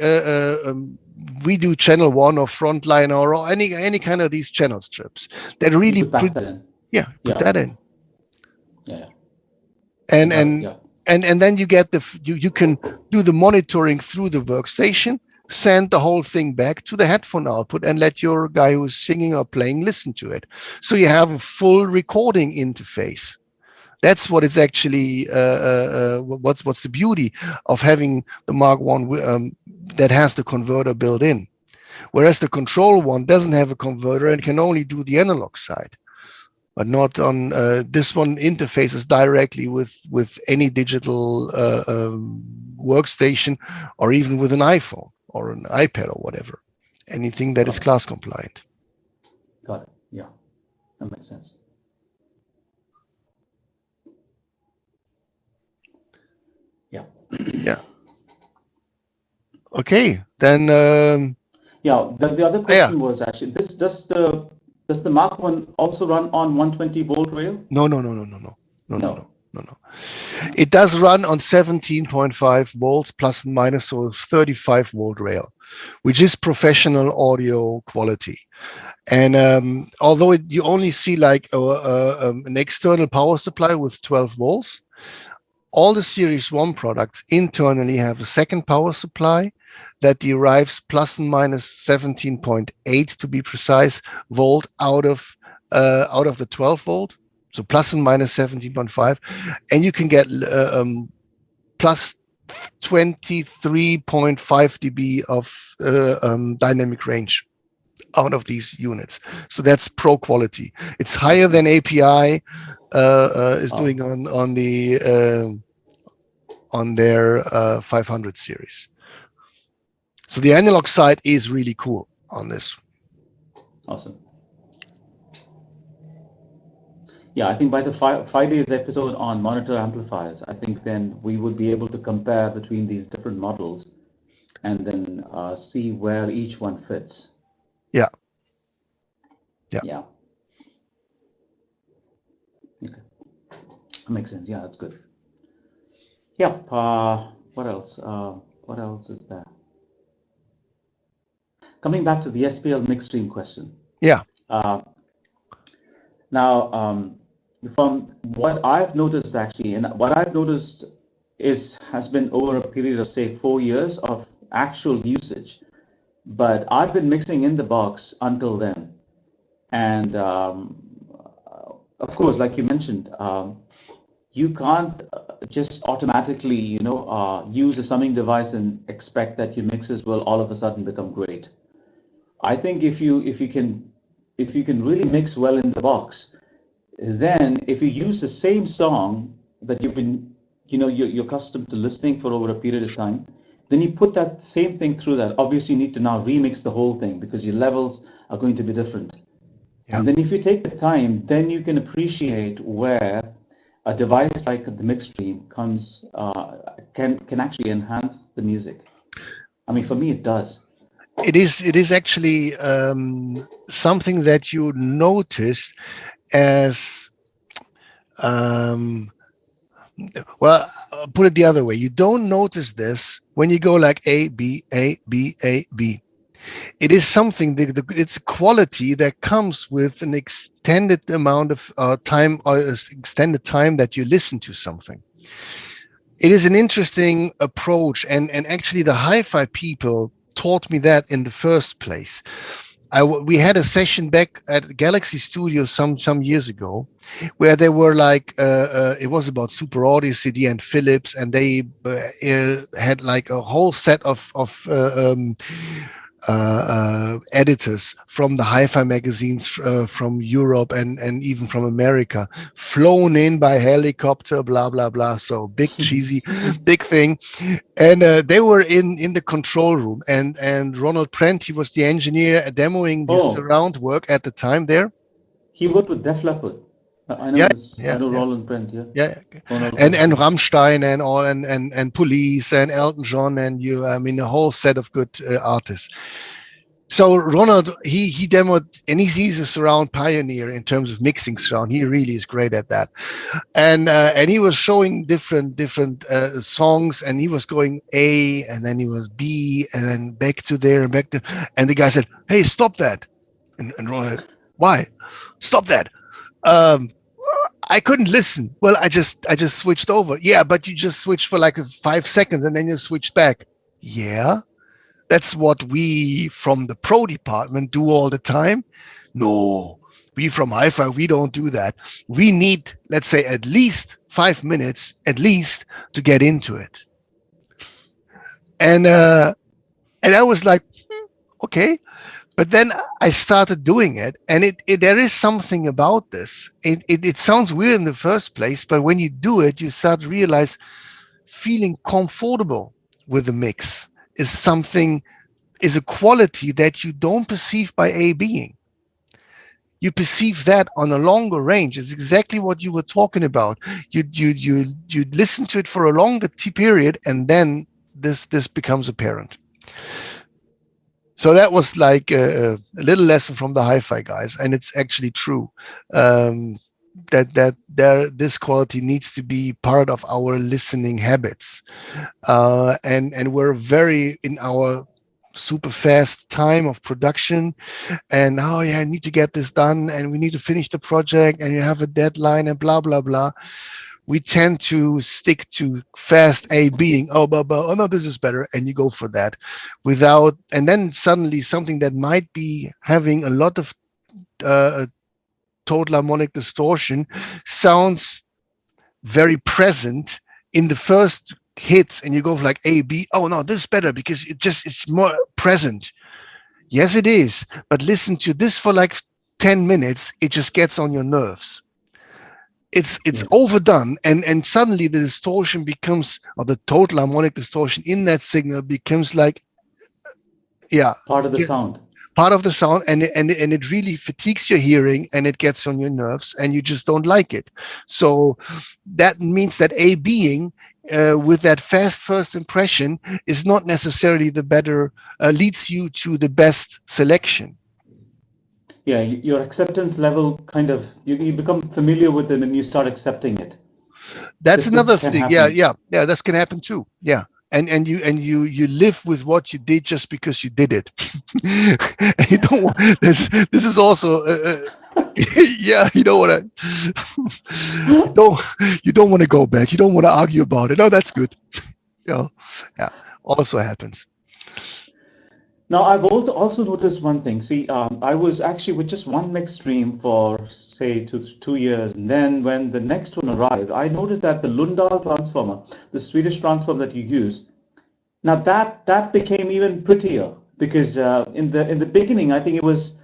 [SPEAKER 2] we do channel 1 or frontline or any kind of these channel strips that really
[SPEAKER 4] put that in.
[SPEAKER 2] Put that in.
[SPEAKER 4] Yeah.
[SPEAKER 2] And then you get you can do the monitoring through the workstation, send the whole thing back to the headphone output, and let your guy who's singing or playing listen to it. So you have a full recording interface. That's what it's actually. What's the beauty of having the Mark 1 that has the converter built in, whereas the Control 1 doesn't have a converter and can only do the analog side, but not on this one interfaces directly with any digital workstation, or even with an iPhone or an iPad or whatever, anything that is class compliant.
[SPEAKER 4] Got it. Yeah, that makes sense. Yeah.
[SPEAKER 2] Yeah. Okay, then.
[SPEAKER 4] Yeah, the other question was actually this: does the Mark 1 also run on 120 volt rail?
[SPEAKER 2] No. It does run on 17.5 volts plus and minus, so 35 volt rail, which is professional audio quality. And although you only see like an external power supply with 12 volts, all the Series 1 products internally have a second power supply that derives plus and minus 17.8, to be precise, volt out of the 12 volt. So plus and minus 17.5, and you can get plus 23.5 dB of dynamic range out of these units. So that's pro quality. It's higher than API is doing on their 500 series. So the analog side is really cool on this.
[SPEAKER 4] Awesome. Yeah, I think by the five days episode on monitor amplifiers, I think then we would be able to compare between these different models and then see where each one fits.
[SPEAKER 2] Yeah.
[SPEAKER 4] Okay. Makes sense. Yeah, that's good. Yeah. What else? What else is there? Coming back to the SPL mix stream question.
[SPEAKER 2] Yeah.
[SPEAKER 4] Now, from what I've noticed actually, and what I've noticed has been over a period of say 4 years of actual usage, but I've been mixing in the box until then, and of course, like you mentioned, you can't just automatically, use a summing device and expect that your mixes will all of a sudden become great. I think if you can really mix well in the box, then if you use the same song that you've been, you're accustomed to listening for over a period of time, then you put that same thing through that. Obviously, you need to now remix the whole thing because your levels are going to be different. Yeah. And then if you take the time, then you can appreciate where a device like the mix stream comes, can actually enhance the music. I mean, for me, it does.
[SPEAKER 2] It is actually something that you noticed as, well, I'll put it the other way. You don't notice this when you go like A, B, A, B, A, B. It is something, it's a quality that comes with an extended amount of time, or extended time that you listen to something. It is an interesting approach, and actually the hi-fi people taught me that in the first place. We had a session back at Galaxy Studio some years ago, where they were like, it was about Super Audio CD and Philips, and they had like a whole set of editors from the hi-fi magazines from Europe and even from America, flown in by helicopter, blah blah blah. So big cheesy big thing, and they were in the control room, and Ronald Prent, he was the engineer demoing this surround work at the time there.
[SPEAKER 4] He worked with Def Leppard. I know, I know Roland Brent,
[SPEAKER 2] and Rammstein and all, and Police and Elton John, and a whole set of good artists. So Ronald, he demoed, and he's a surround pioneer in terms of mixing surround. He really is great at that, and he was showing different songs, and he was going A, and then he was B, and then back to there and back to, and the guy said, "Hey, stop that," and Ronald, "Why? Stop that." I couldn't listen. Well, I just switched over. Yeah, but you just switched for like 5 seconds and then you switched back. Yeah, that's what we from the pro department do all the time. No, we from hi-fi, we don't do that. We need, let's say, at least 5 minutes, at least, to get into it. And I was like, okay. But then I started doing it, and there is something about this. It sounds weird in the first place, but when you do it, you start to realize feeling comfortable with the mix is a quality that you don't perceive by A-Being. You perceive that on a longer range. It's exactly what you were talking about. You listen to it for a longer period, and then this becomes apparent. So that was like a little lesson from the hi-fi guys, and it's actually true that this quality needs to be part of our listening habits, and we're very in our super fast time of production, and I need to get this done, and we need to finish the project, and you have a deadline, and blah blah blah. We tend to stick to fast A-Being. Oh no, this is better, and you go for that, and then suddenly something that might be having a lot of total harmonic distortion sounds very present in the first hit, and you go for like A, B. Oh no, this is better because it's more present. Yes, it is, but listen to this for like 10 minutes, it just gets on your nerves. It's overdone, and suddenly the distortion becomes, or the total harmonic distortion in that signal becomes like
[SPEAKER 4] part of the sound.
[SPEAKER 2] Part of the sound, and it really fatigues your hearing, and it gets on your nerves, and you just don't like it. So that means that A-Being with that fast first impression is not necessarily the better, leads you to the best selection.
[SPEAKER 4] Yeah, your acceptance level kind of, you become familiar with it and you start accepting it.
[SPEAKER 2] That's another thing. Yeah, that can happen too. Yeah. And you live with what you did just because you did it. And you don't want this is also yeah, you don't want to you don't want to go back. You don't want to argue about it. No, that's good. Yeah, also happens.
[SPEAKER 4] Now, I've also noticed one thing. See, I was actually with just one mix stream for, say, two years. And then when the next one arrived, I noticed that the Lundahl transformer, the Swedish transformer that you use, now that became even prettier, because in the beginning, I think it was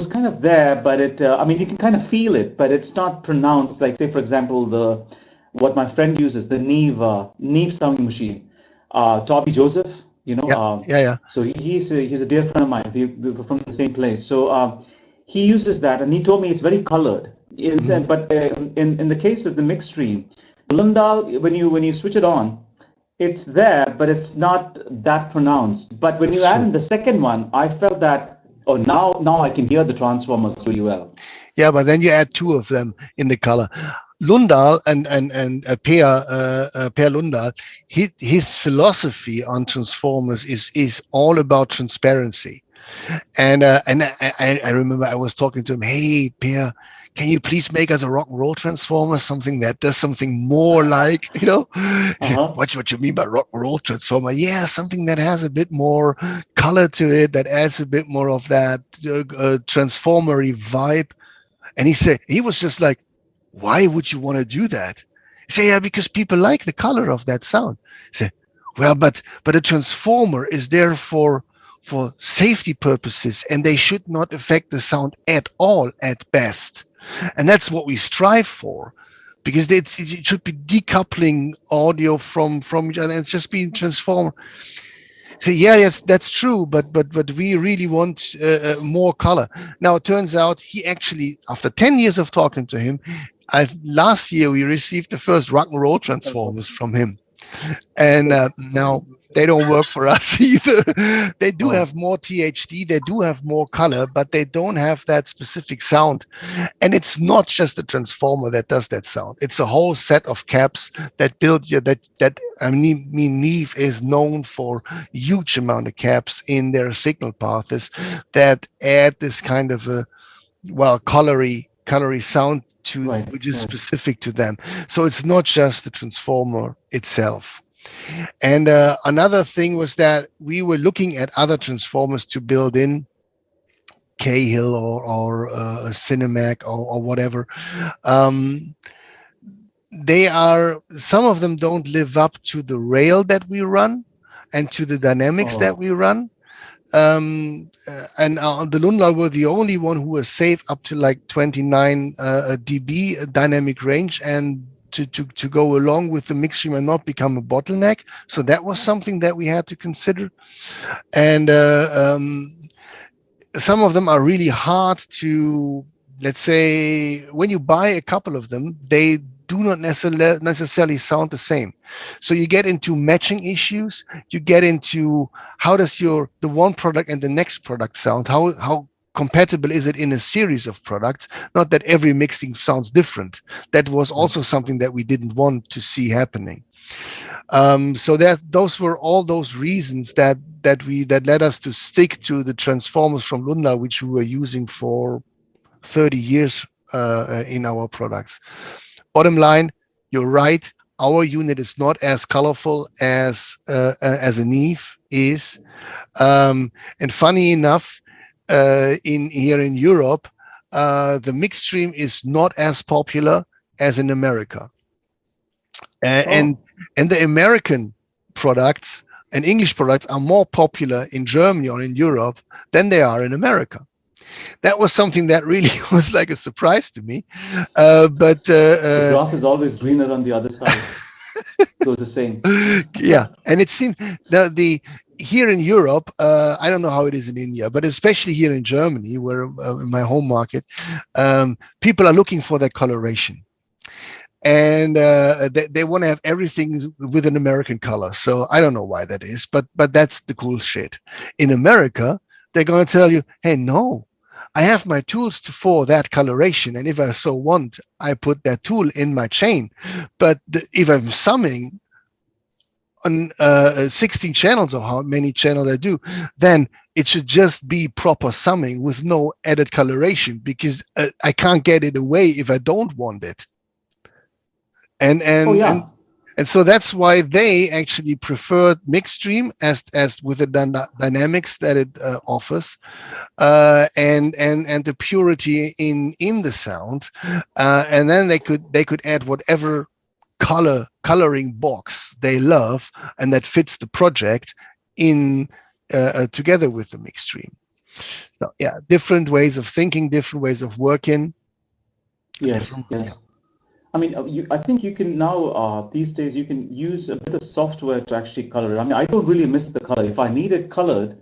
[SPEAKER 4] kind of there, but I mean, you can kind of feel it, but it's not pronounced. Like, say, for example, what my friend uses, the Neve sounding machine, Toby Joseph. You know, So he's a dear friend of mine. We're from the same place. So he uses that, and he told me it's very colored. But in the case of the mix stream, Lundahl, when you switch it on, it's there, but it's not that pronounced. But when you add in the second one, I felt that, oh, now I can hear the transformers really well.
[SPEAKER 2] Yeah, but then you add two of them in the color. Lundahl and Per Lundahl, his philosophy on transformers is all about transparency, and I remember I was talking to him. Hey, Per, can you please make us a rock and roll transformer, something that does something more like, you know? What you mean by rock and roll transformer? Yeah, something that has a bit more color to it, that adds a bit more of that transformery vibe. And he was just like, why would you want to do that? I say, yeah, because people like the color of that sound. I say, well, but a transformer is there for safety purposes, and they should not affect the sound at all at best. And that's what we strive for, because it should be decoupling audio from each other, and it's just being transformed. So yeah, that's true, but we really want more color. Now it turns out he actually, after 10 years of talking to him, last year we received the first rock and roll transformers from him, and now they don't work for us either. They do have more THD, they do have more color, but they don't have that specific sound. And it's not just the transformer that does that sound. It's a whole set of caps that build you. I mean, Neve is known for huge amount of caps in their signal paths that add this kind of a colory sound to which is specific to them. So it's not just the transformer itself. And another thing was that we were looking at other transformers to build in, Cahill or Cinemac or whatever. Some of them don't live up to the rail that we run and to the dynamics that we run. And the Lundahl were the only one who was safe up to like 29 dB dynamic range, and to go along with the mix stream and not become a bottleneck. So that was something that we had to consider. And some of them are really hard to, let's say, when you buy a couple of them, they do not necessarily sound the same. So you get into matching issues. You get into how does the one product and the next product sound? How compatible is it in a series of products? Not that every mixing sounds different. That was also something that we didn't want to see happening. So those were all those reasons that led us to stick to the transformers from Lundahl, which we were using for 30 years in our products. Bottom line, you're right. Our unit is not as colorful as a Neve is, and funny enough, here in Europe, the mix stream is not as popular as in America, and the American products and English products are more popular in Germany or in Europe than they are in America. That was something that really was like a surprise to me. But
[SPEAKER 4] the grass is always greener on the other side. Goes the same.
[SPEAKER 2] Yeah, and it seemed here in Europe, I don't know how it is in India, but especially here in Germany, where in my home market, people are looking for that coloration. And they want to have everything with an American color. So I don't know why that is, but that's the cool shit. In America, they're going to tell you, hey, no, I have my tools for that coloration. And if I so want, I put that tool in my chain. But if I'm summing on 16 channels or how many channels I do, then it should just be proper summing with no added coloration, because I can't get it away if I don't want it. And so that's why they actually preferred Mixstream as with the dynamics that it offers, and the purity in the sound, and then they could add whatever coloring box they love and that fits the project in together with the Mixstream. So yeah, different ways of thinking, different ways of working.
[SPEAKER 4] Yes. Yeah. I mean, I think you can now, these days, you can use a bit of software to actually color it. I mean, I don't really miss the color. If I need it colored,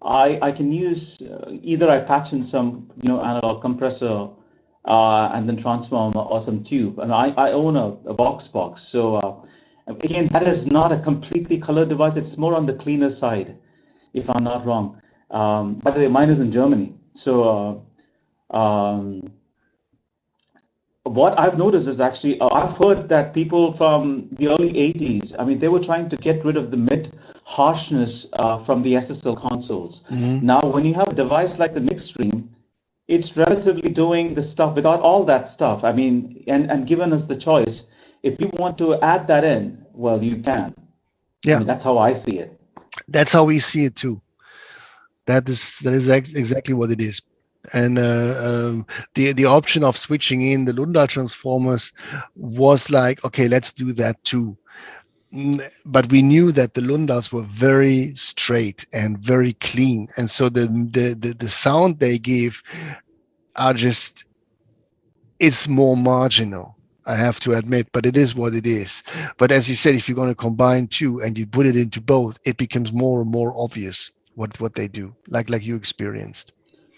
[SPEAKER 4] I can use, either I patch in some, analog compressor and then transform or some tube. And I own a box. So again, that is not a completely colored device. It's more on the cleaner side, if I'm not wrong. By the way, mine is in Germany. So what I've noticed is actually, I've heard that people from the early 80s, I mean, they were trying to get rid of the mid harshness from the SSL consoles.
[SPEAKER 2] Mm-hmm.
[SPEAKER 4] Now, when you have a device like the Mixstream, it's relatively doing the stuff without all that stuff. I mean, and given us the choice, if you want to add that in, well, you can.
[SPEAKER 2] Yeah.
[SPEAKER 4] I mean, that's how I see it.
[SPEAKER 2] That's how we see it too. That is exactly what it is. And the option of switching in the Lundal transformers was like, okay, let's do that too. But we knew that the Lundals were very straight and very clean, and so the sound they give are just, it's more marginal, I have to admit, but it is what it is. But as you said, if you're going to combine two and you put it into both, it becomes more and more obvious what they do, like you experienced.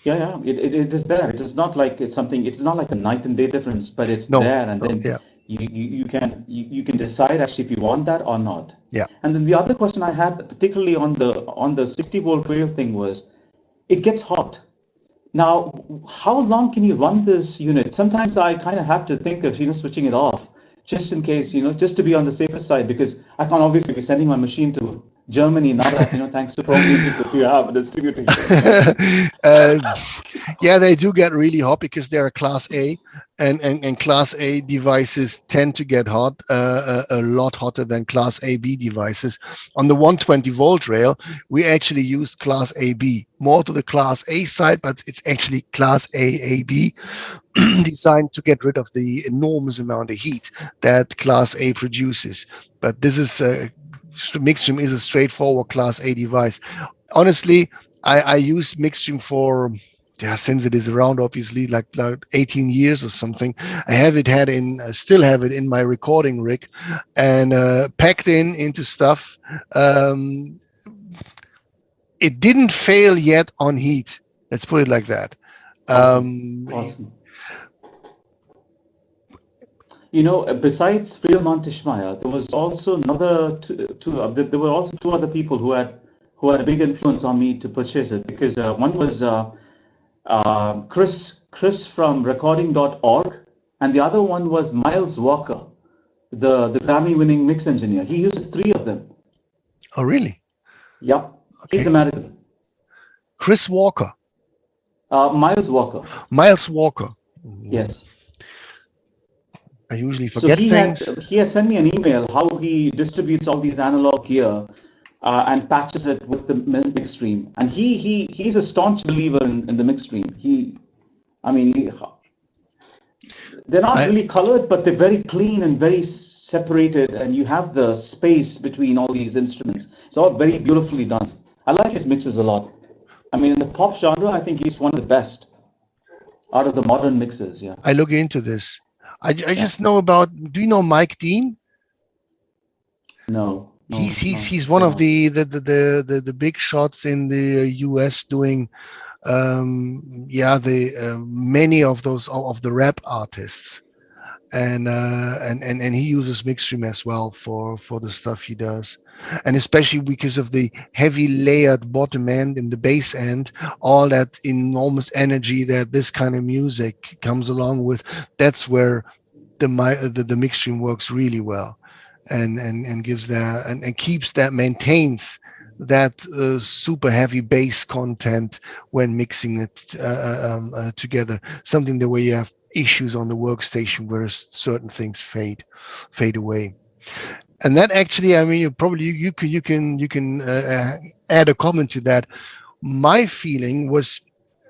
[SPEAKER 4] Yeah, it is there. It is not like it's something. It's not like a night and day difference, but it's there, and then you can decide actually if you want that or not.
[SPEAKER 2] Yeah.
[SPEAKER 4] And then the other question I had, particularly on the 60-volt rail thing, was it gets hot. Now, how long can you run this unit? Sometimes I kind of have to think of switching it off, just in case, just to be on the safer side, because I can't obviously be sending my machine to Germany now that thanks to Pro Musicals you have a distributor.
[SPEAKER 2] Yeah, they do get really hot because they're a Class A, and Class A devices tend to get hot a lot hotter than Class AB devices. On the 120-volt rail, we actually used Class AB, more to the Class A side, but it's actually Class AB designed to get rid of the enormous amount of heat that Class A produces. But this is Mixstream is a straightforward Class A device. Honestly, I use Mixstream for since it is around, obviously, like 18 years or something. Still have it in my recording rig, and packed into stuff. It didn't fail yet on heat. Let's put it like that.
[SPEAKER 4] Awesome. Besides Friedman Tischmeier, there was also there were also two other people who had a big influence on me to purchase it, because one was Chris from recording.org, and the other one was Miles Walker, the Grammy-winning mix engineer. He uses 3 of them.
[SPEAKER 2] Oh, really?
[SPEAKER 4] Yeah, okay. He's American.
[SPEAKER 2] Chris Walker.
[SPEAKER 4] Miles Walker.
[SPEAKER 2] Miles Walker.
[SPEAKER 4] Yes.
[SPEAKER 2] I usually forget things.
[SPEAKER 4] He had sent me an email how he distributes all these analog gear and patches it with the Mixstream. And he's a staunch believer in the Mixstream. They're not really colored, but they're very clean and very separated, and you have the space between all these instruments. It's all very beautifully done. I like his mixes a lot. I mean, in the pop genre, I think he's one of the best out of the modern mixes. Yeah.
[SPEAKER 2] I look into this. I just know about. Do you know Mike Dean?
[SPEAKER 4] No.
[SPEAKER 2] He's one of the big shots in the US doing many of those of the rap artists, and he uses Mixstream as well for the stuff he does, and especially because of the heavy layered bottom end and the bass end, all that enormous energy that this kind of music comes along with. That's where the Mixstream works really well, and gives that and keeps that, maintains that super heavy bass content when mixing it together. Something the way you have issues on the workstation where certain things fade away. And that actually, I mean, you can add a comment to that. My feeling was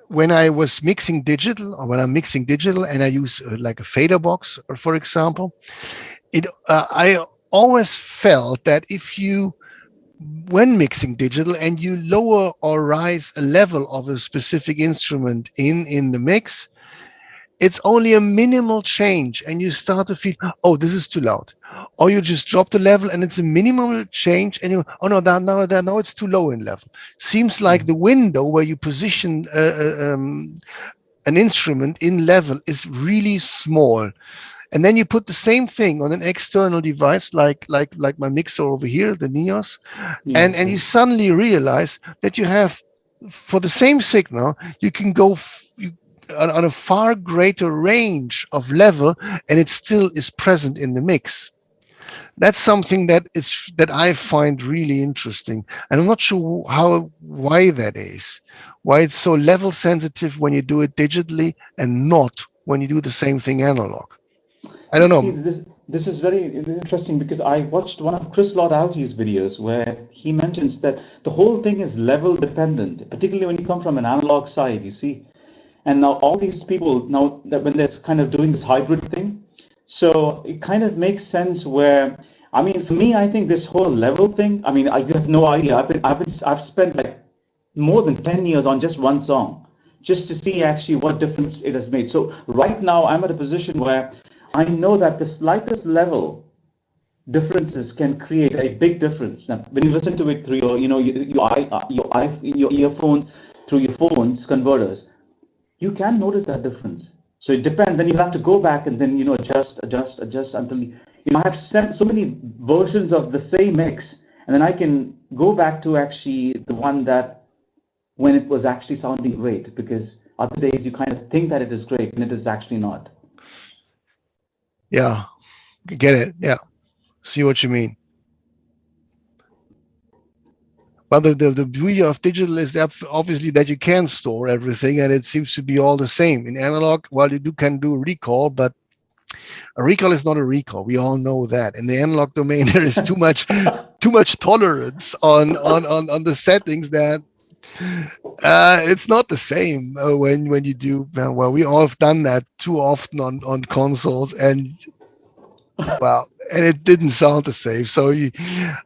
[SPEAKER 2] when I was mixing digital, or when I'm mixing digital and I use like a fader box, for example, I always felt that if you, when mixing digital and you lower or rise a level of a specific instrument in the mix, it's only a minimal change and you start to feel, oh, this is too loud. Or you just drop the level and it's a minimal change and you, oh no, now it's too low in level. Seems like the window where you position an instrument in level is really small. And then you put the same thing on an external device like my mixer over here, the Neos, and you suddenly realize that you have, for the same signal, you can go on a far greater range of level, and it still is present in the mix. That's something that I find really interesting, and I'm not sure why that is. Why it's so level sensitive when you do it digitally and not when you do the same thing analog. I don't know.
[SPEAKER 4] See, this is very interesting because I watched one of Chris Lord-Alge's videos where he mentions that the whole thing is level dependent, particularly when you come from an analog side, you see. And now all these people, now that when they're kind of doing this hybrid thing, so it kind of makes sense where, I mean, for me, I think this whole level thing, I mean, you have no idea. I've spent like more than 10 years on just one song, just to see actually what difference it has made. So right now I'm at a position where I know that the slightest level differences can create a big difference. Now, when you listen to it through your, your earphones, through your phones converters, you can notice that difference. So it depends. Then you have to go back and then adjust until I have so many versions of the same mix, and then I can go back to actually the one that when it was actually sounding great. Because other days you kind of think that it is great and it is actually not.
[SPEAKER 2] Yeah, get it. Yeah, see what you mean. But the beauty of digital is that obviously that you can store everything, and it seems to be all the same. In analog, well, you can do recall, but a recall is not a recall. We all know that. In the analog domain, there is too much tolerance on the settings that it's not the same when you do. Well, we all have done that too often on consoles, and well, and it didn't sound the same. So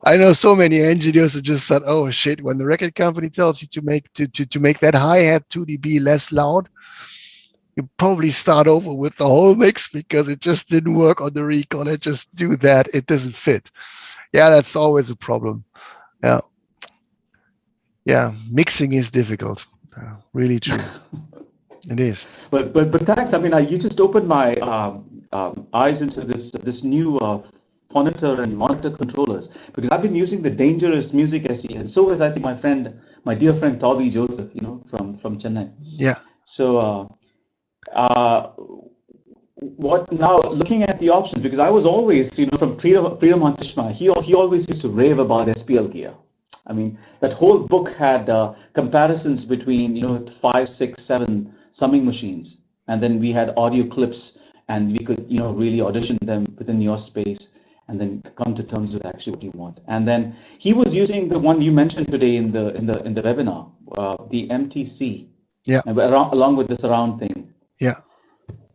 [SPEAKER 2] I know so many engineers have just said, "Oh shit!" When the record company tells you to make that hi-hat 2 dB less loud, you probably start over with the whole mix because it just didn't work on the recall. Let's just do that. It doesn't fit. Yeah, that's always a problem. Yeah, mixing is difficult. Really true. It is.
[SPEAKER 4] But thanks. I mean, you just opened my eyes into this new monitor and monitor controllers, because I've been using the Dangerous Music SE, and so is, I think, my dear friend Toby Joseph, from Chennai.
[SPEAKER 2] Yeah.
[SPEAKER 4] So what now? Looking at the options, because I was always, from Freedom Antishma, he always used to rave about SPL gear. I mean, that whole book had comparisons between 5, 6, 7 summing machines, and then we had audio clips, and we could really audition them within your space, and then come to terms with actually what you want. And then he was using the one you mentioned today in the webinar, the MTC.
[SPEAKER 2] Yeah.
[SPEAKER 4] And along with the surround thing.
[SPEAKER 2] Yeah.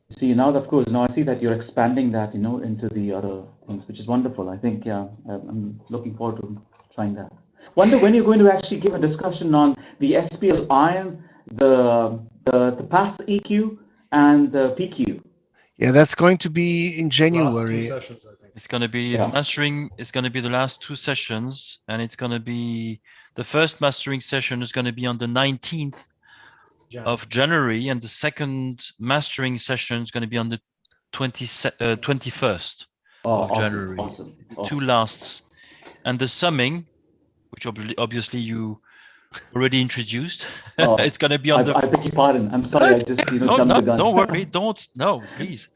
[SPEAKER 4] See, now of course, now I see that you're expanding that into the other things, which is wonderful. I think I'm looking forward to trying that. Wonder when you're going to actually give a discussion on the SPL iron, the pass EQ, and the PQ.
[SPEAKER 2] Yeah, that's going to be in January.
[SPEAKER 1] Last 2 sessions, I think.
[SPEAKER 3] It's going to be the mastering. It's going to be the last 2 sessions, and it's going to be the first mastering session is going to be on the 19th of January, and the second mastering session is going to be on the 21st of January.
[SPEAKER 4] Awesome.
[SPEAKER 3] 2 lasts, and the summing, which obviously you already introduced. It's going to be on the.
[SPEAKER 4] I beg your pardon. I'm sorry. I just jumped the gun.
[SPEAKER 3] Don't worry. No, please.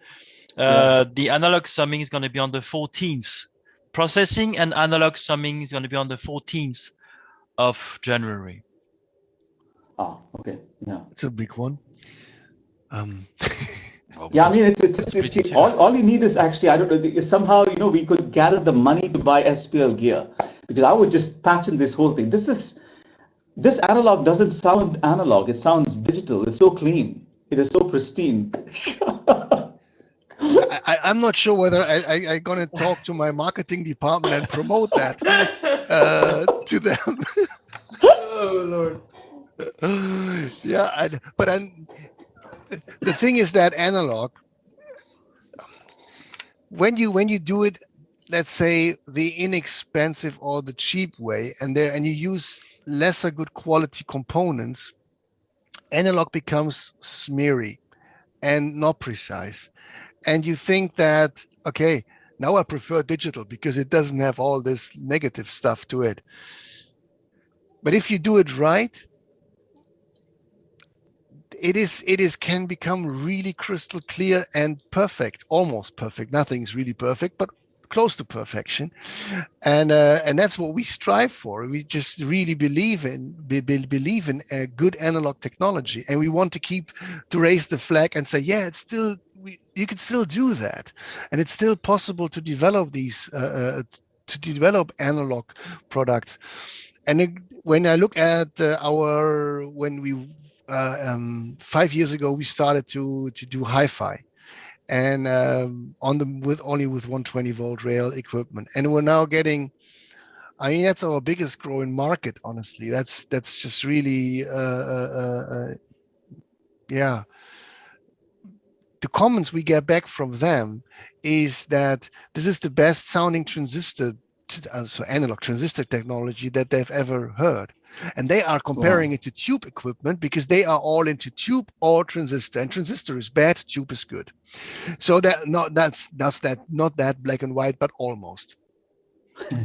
[SPEAKER 3] The analog summing is going to be on the 14th. Processing and analog summing is going to be on the 14th of January.
[SPEAKER 4] Okay. Yeah.
[SPEAKER 2] It's a big one.
[SPEAKER 4] Yeah, I mean, it's all you need is actually, I don't know, somehow, we could gather the money to buy SPL gear, because I would just patch in this whole thing. This analog doesn't sound analog. It sounds digital. It's so clean. It is so pristine.
[SPEAKER 2] I'm not sure whether I'm going to talk to my marketing department and promote that to them.
[SPEAKER 1] Oh, Lord.
[SPEAKER 2] Yeah, but the thing is that analog, when you do it, let's say the inexpensive or the cheap way, and you use lesser good quality components, analog becomes smeary and not precise. And you think that, okay, now I prefer digital because it doesn't have all this negative stuff to it. But if you do it right, it can become really crystal clear and perfect, almost perfect. Nothing is really perfect, but close to perfection. And that's what we strive for. We just really believe in a good analog technology, and we want to raise the flag and say, yeah, it's still, you can still do that, and it's still possible to develop these analog products. And when I look at when we 5 years ago we started to do hi-fi, and with 120 volt rail equipment, and we're now getting, I mean, that's our biggest growing market, honestly. That's just really yeah. The comments we get back from them is that this is the best sounding transistor, so analog transistor technology, that they've ever heard. And they are comparing it to tube equipment because they are all into tube or transistor, and transistor is bad, tube is good. So not that black and white, but almost.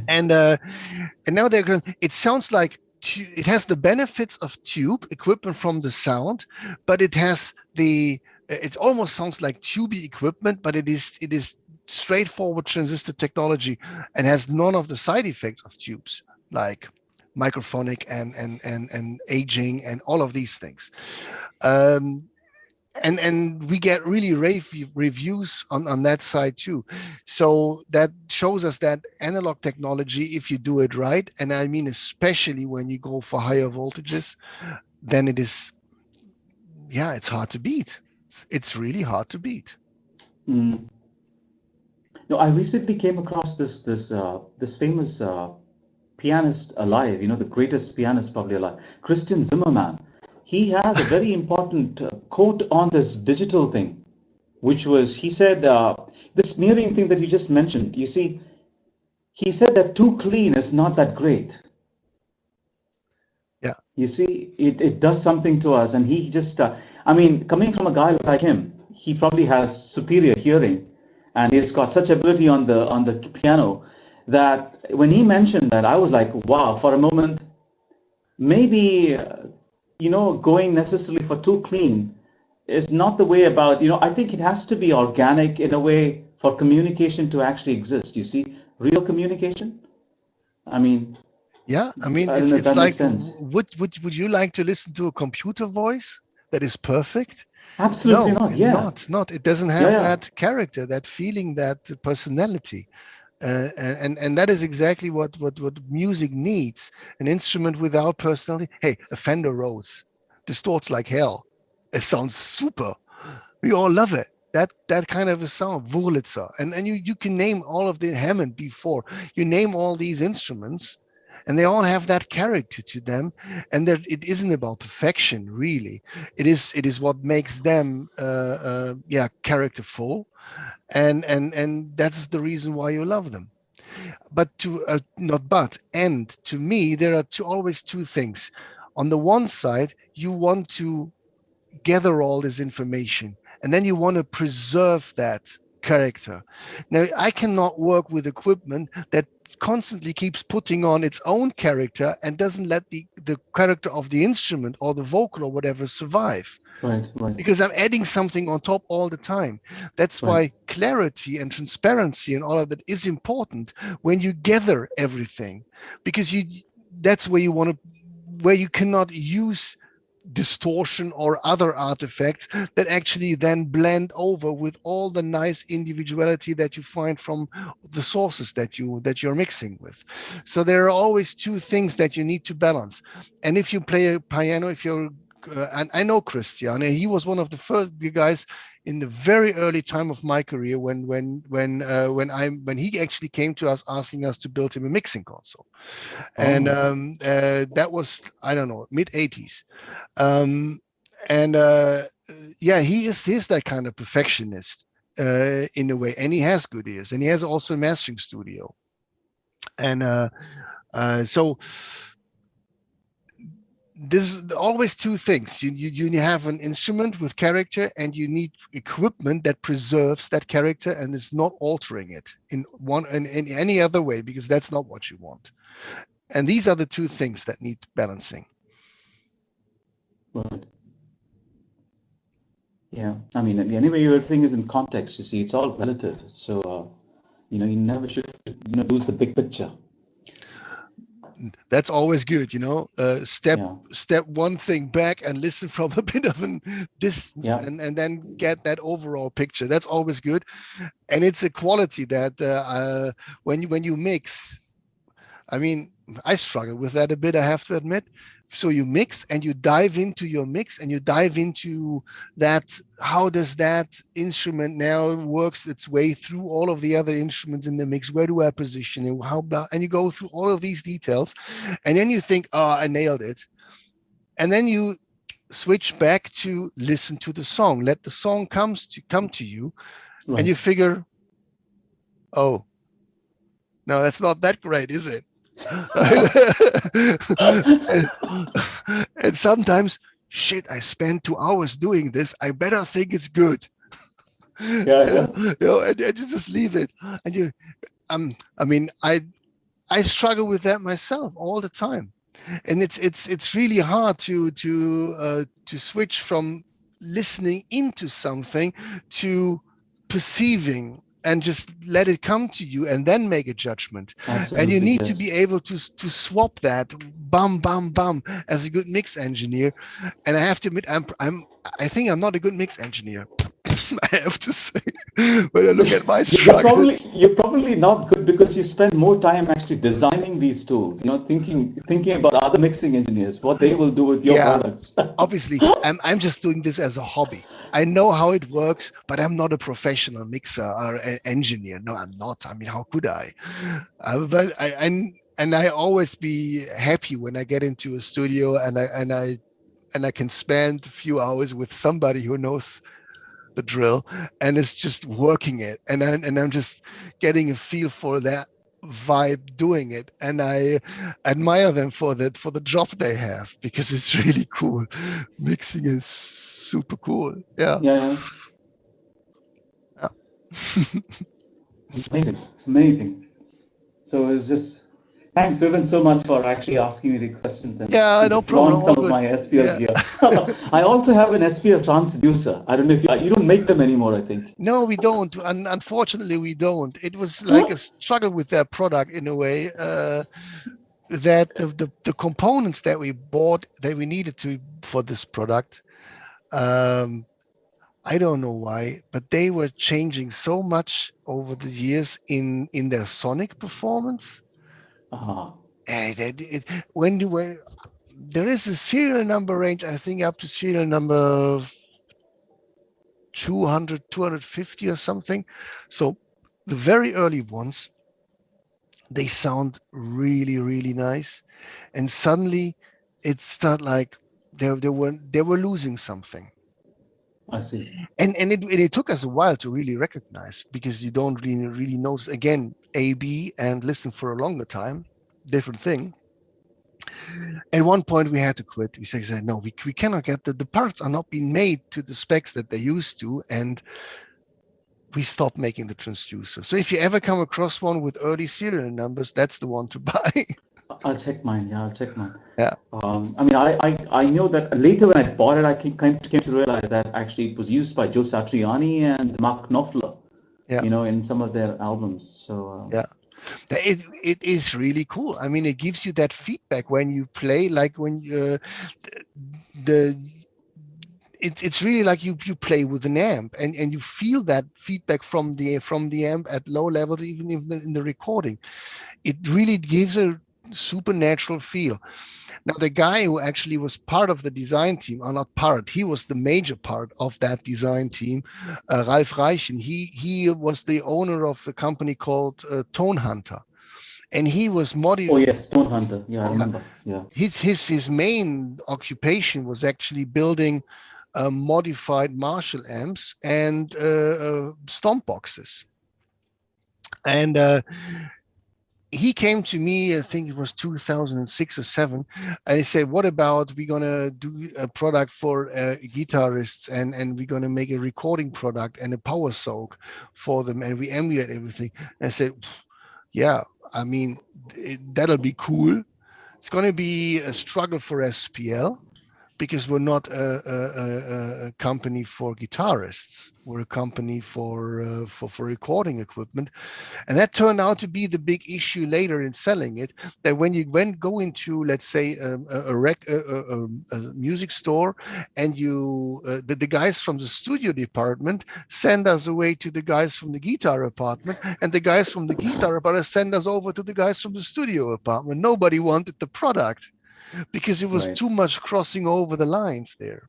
[SPEAKER 2] And now they're going. It sounds like it has the benefits of tube equipment from the sound, but it has it almost sounds like tubey equipment, but it is straightforward transistor technology and has none of the side effects of tubes, like microphonic and aging and all of these things. And we get really rave reviews on that side too. So that shows us that analog technology, if you do it right, and I mean especially when you go for higher voltages, then it is, yeah, it's hard to beat. It's really hard to beat.
[SPEAKER 4] No, I recently came across this famous pianist alive, the greatest pianist probably alive, Christian Zimmerman. He has a very important quote on this digital thing, which was, he said, this mirroring thing that you just mentioned, you see, he said that too clean is not that great.
[SPEAKER 2] Yeah.
[SPEAKER 4] You see, it does something to us. And he just, I mean, coming from a guy like him, he probably has superior hearing, and he's got such ability on the piano that when he mentioned that, I was like, wow, for a moment, maybe, going necessarily for too clean is not the way about, I think it has to be organic in a way for communication to actually exist. You see, real communication. I mean,
[SPEAKER 2] yeah, I mean, it's like, would you like to listen to a computer voice that is perfect?
[SPEAKER 4] Absolutely not. Yeah,
[SPEAKER 2] not. It doesn't have that character, that feeling, that personality. And that is exactly what music needs. An instrument without personality. Hey, a Fender Rhodes distorts like hell. It sounds super. We all love it. That kind of a sound, Wurlitzer, and you can name all of the Hammond before. You name all these instruments, and they all have that character to them, and it isn't about perfection, really. It is what makes them characterful, and that's the reason why you love them. But to me, there are always two things. On the one side, you want to gather all this information, and then you want to preserve that character. Now, I cannot work with equipment that constantly keeps putting on its own character and doesn't let the character of the instrument or the vocal or whatever survive.
[SPEAKER 4] Right.
[SPEAKER 2] Because I'm adding something on top all the time. That's why clarity and transparency and all of that is important when you gather everything, because that's where you cannot use distortion or other artifacts that actually then blend over with all the nice individuality that you find from the sources that you're mixing with. So there are always two things that you need to balance. And if you play a piano, and I know Christian, he was one of the first guys in the very early time of my career when he actually came to us asking us to build him a mixing console. And that was, I don't know, mid-80s. He's that kind of perfectionist in a way, and he has good ears, and he has also a mastering studio. And so there's always two things. You have an instrument with character, and you need equipment that preserves that character and is not altering it in any other way, because that's not what you want. And these are the two things that need balancing.
[SPEAKER 4] Right. Yeah, I mean, anyway, everything is in context. You see, it's all relative. So, you never should, lose the big picture.
[SPEAKER 2] That's always good, step one thing back and listen from a bit of a distance, and then get that overall picture. That's always good. And it's a quality that when you mix, I mean, I struggle with that a bit, I have to admit. So you mix and you dive into your mix and you dive into that. How does that instrument now works its way through all of the other instruments in the mix? Where do I position it? And you go through all of these details, and then you think, oh, I nailed it. And then you switch back to listen to the song, let the song come to you, and you figure, oh, no, that's not that great, is it? and sometimes, shit, I spent 2 hours doing this, I better think it's good. And you just leave it. And I struggle with that myself all the time, and it's really hard to switch from listening into something to perceiving and just let it come to you and then make a judgment. Absolutely, and you need to be able to swap that bam, bam, bam as a good mix engineer. And I have to admit, I think I'm not a good mix engineer. I have to say, when I look at my struggles.
[SPEAKER 4] You're probably not good because you spend more time actually designing these tools, thinking about other mixing engineers, what they will do with your products.
[SPEAKER 2] Obviously, I'm just doing this as a hobby. I know how it works, but I'm not a professional mixer or an engineer. No, I'm not. I mean, how could I? But I always be happy when I get into a studio and I can spend a few hours with somebody who knows the drill and it's just working it, and I'm just getting a feel for that vibe doing it, and I admire them for the job they have, because it's really cool. Mixing is super cool.
[SPEAKER 4] Yeah. Amazing. So it's just, thanks, Vivian, so much for actually asking me the questions and
[SPEAKER 2] no problem.
[SPEAKER 4] Some of my SPL gear. I also have an SPL transducer. I don't know if you don't make them anymore, I think.
[SPEAKER 2] No, we don't. Unfortunately, we don't. It was like a struggle with that product in a way, that the components that we bought, that we needed for this product, I don't know why, but they were changing so much over the years in their sonic performance. And when there is a serial number range, I think up to serial number 200, 250 or something. So the very early ones, they sound really, really nice. And suddenly it started like they were losing something.
[SPEAKER 4] I see.
[SPEAKER 2] And it took us a while to really recognize, because you don't really notice, again, A/B and listen for a longer time, different thing. At one point we had to quit. We said, no, we cannot get the parts are not being made to the specs that they used to, and we stopped making the transducer. So if you ever come across one with early serial numbers, that's the one to buy.
[SPEAKER 4] I'll check mine. Yeah, I'll check mine.
[SPEAKER 2] Yeah.
[SPEAKER 4] I mean, I know that later when I bought it, I came to realize that actually it was used by Joe Satriani and Mark Knopfler.
[SPEAKER 2] Yeah.
[SPEAKER 4] You know, in some of their albums. So
[SPEAKER 2] yeah. It is really cool. I mean, it gives you that feedback when you play, like when it's really like you play with an amp, and you feel that feedback from the amp at low levels, even in the recording. It really gives a supernatural feel. Now, the guy who actually was part of the design team, or not part, he was the major part of that design team, Ralf Reichen. He was the owner of a company called Tone Hunter, and he was
[SPEAKER 4] Oh yes, Tone Hunter. Yeah, I remember. Yeah.
[SPEAKER 2] His main occupation was actually building modified Marshall amps and stomp boxes. And he came to me, I think it was 2006 or 7, and he said, what about we're going to do a product for guitarists, and we're going to make a recording product and a power soak for them, and we emulate everything. And I said, yeah, I mean, that'll be cool. It's going to be a struggle for SPL, because we're not a company for guitarists. We're a company for recording equipment. And that turned out to be the big issue later in selling it, that when you go into, let's say, a music store, and the guys from the studio department send us away to the guys from the guitar department, and the guys from the guitar department send us over to the guys from the studio department. Nobody wanted the product, because it was too much crossing over the lines there.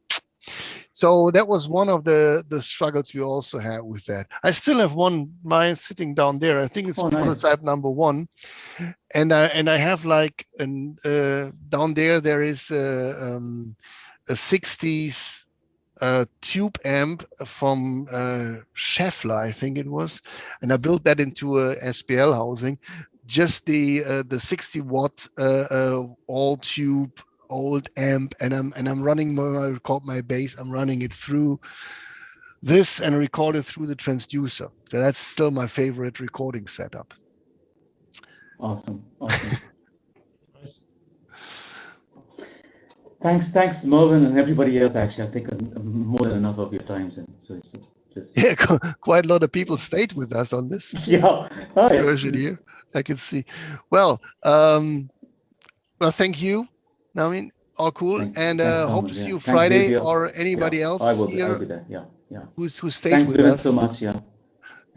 [SPEAKER 2] So that was one of the struggles we also had with that. I still have mine sitting down there. I think it's prototype number 1, and I have like down there is a 60s tube amp from Scheffler, I think it was, and I built that into a SPL housing. Just the 60-watt all tube old amp, and I'm running my bass. I'm running it through this and record it through the transducer. So that's still my favorite recording setup.
[SPEAKER 4] Awesome. Thanks, Mervin, and everybody else. Actually, I've taken more than enough of your time, so it's just
[SPEAKER 2] quite a lot of people stayed with us on this
[SPEAKER 4] excursion
[SPEAKER 2] here. I can see. Well, thank you. I mean, all cool, and hope to see you Friday, or anybody else here.
[SPEAKER 4] I'll be there. Yeah.
[SPEAKER 2] Who stayed with us.
[SPEAKER 4] Thanks so much. Yeah.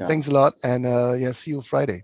[SPEAKER 2] Thanks a lot, and see you Friday.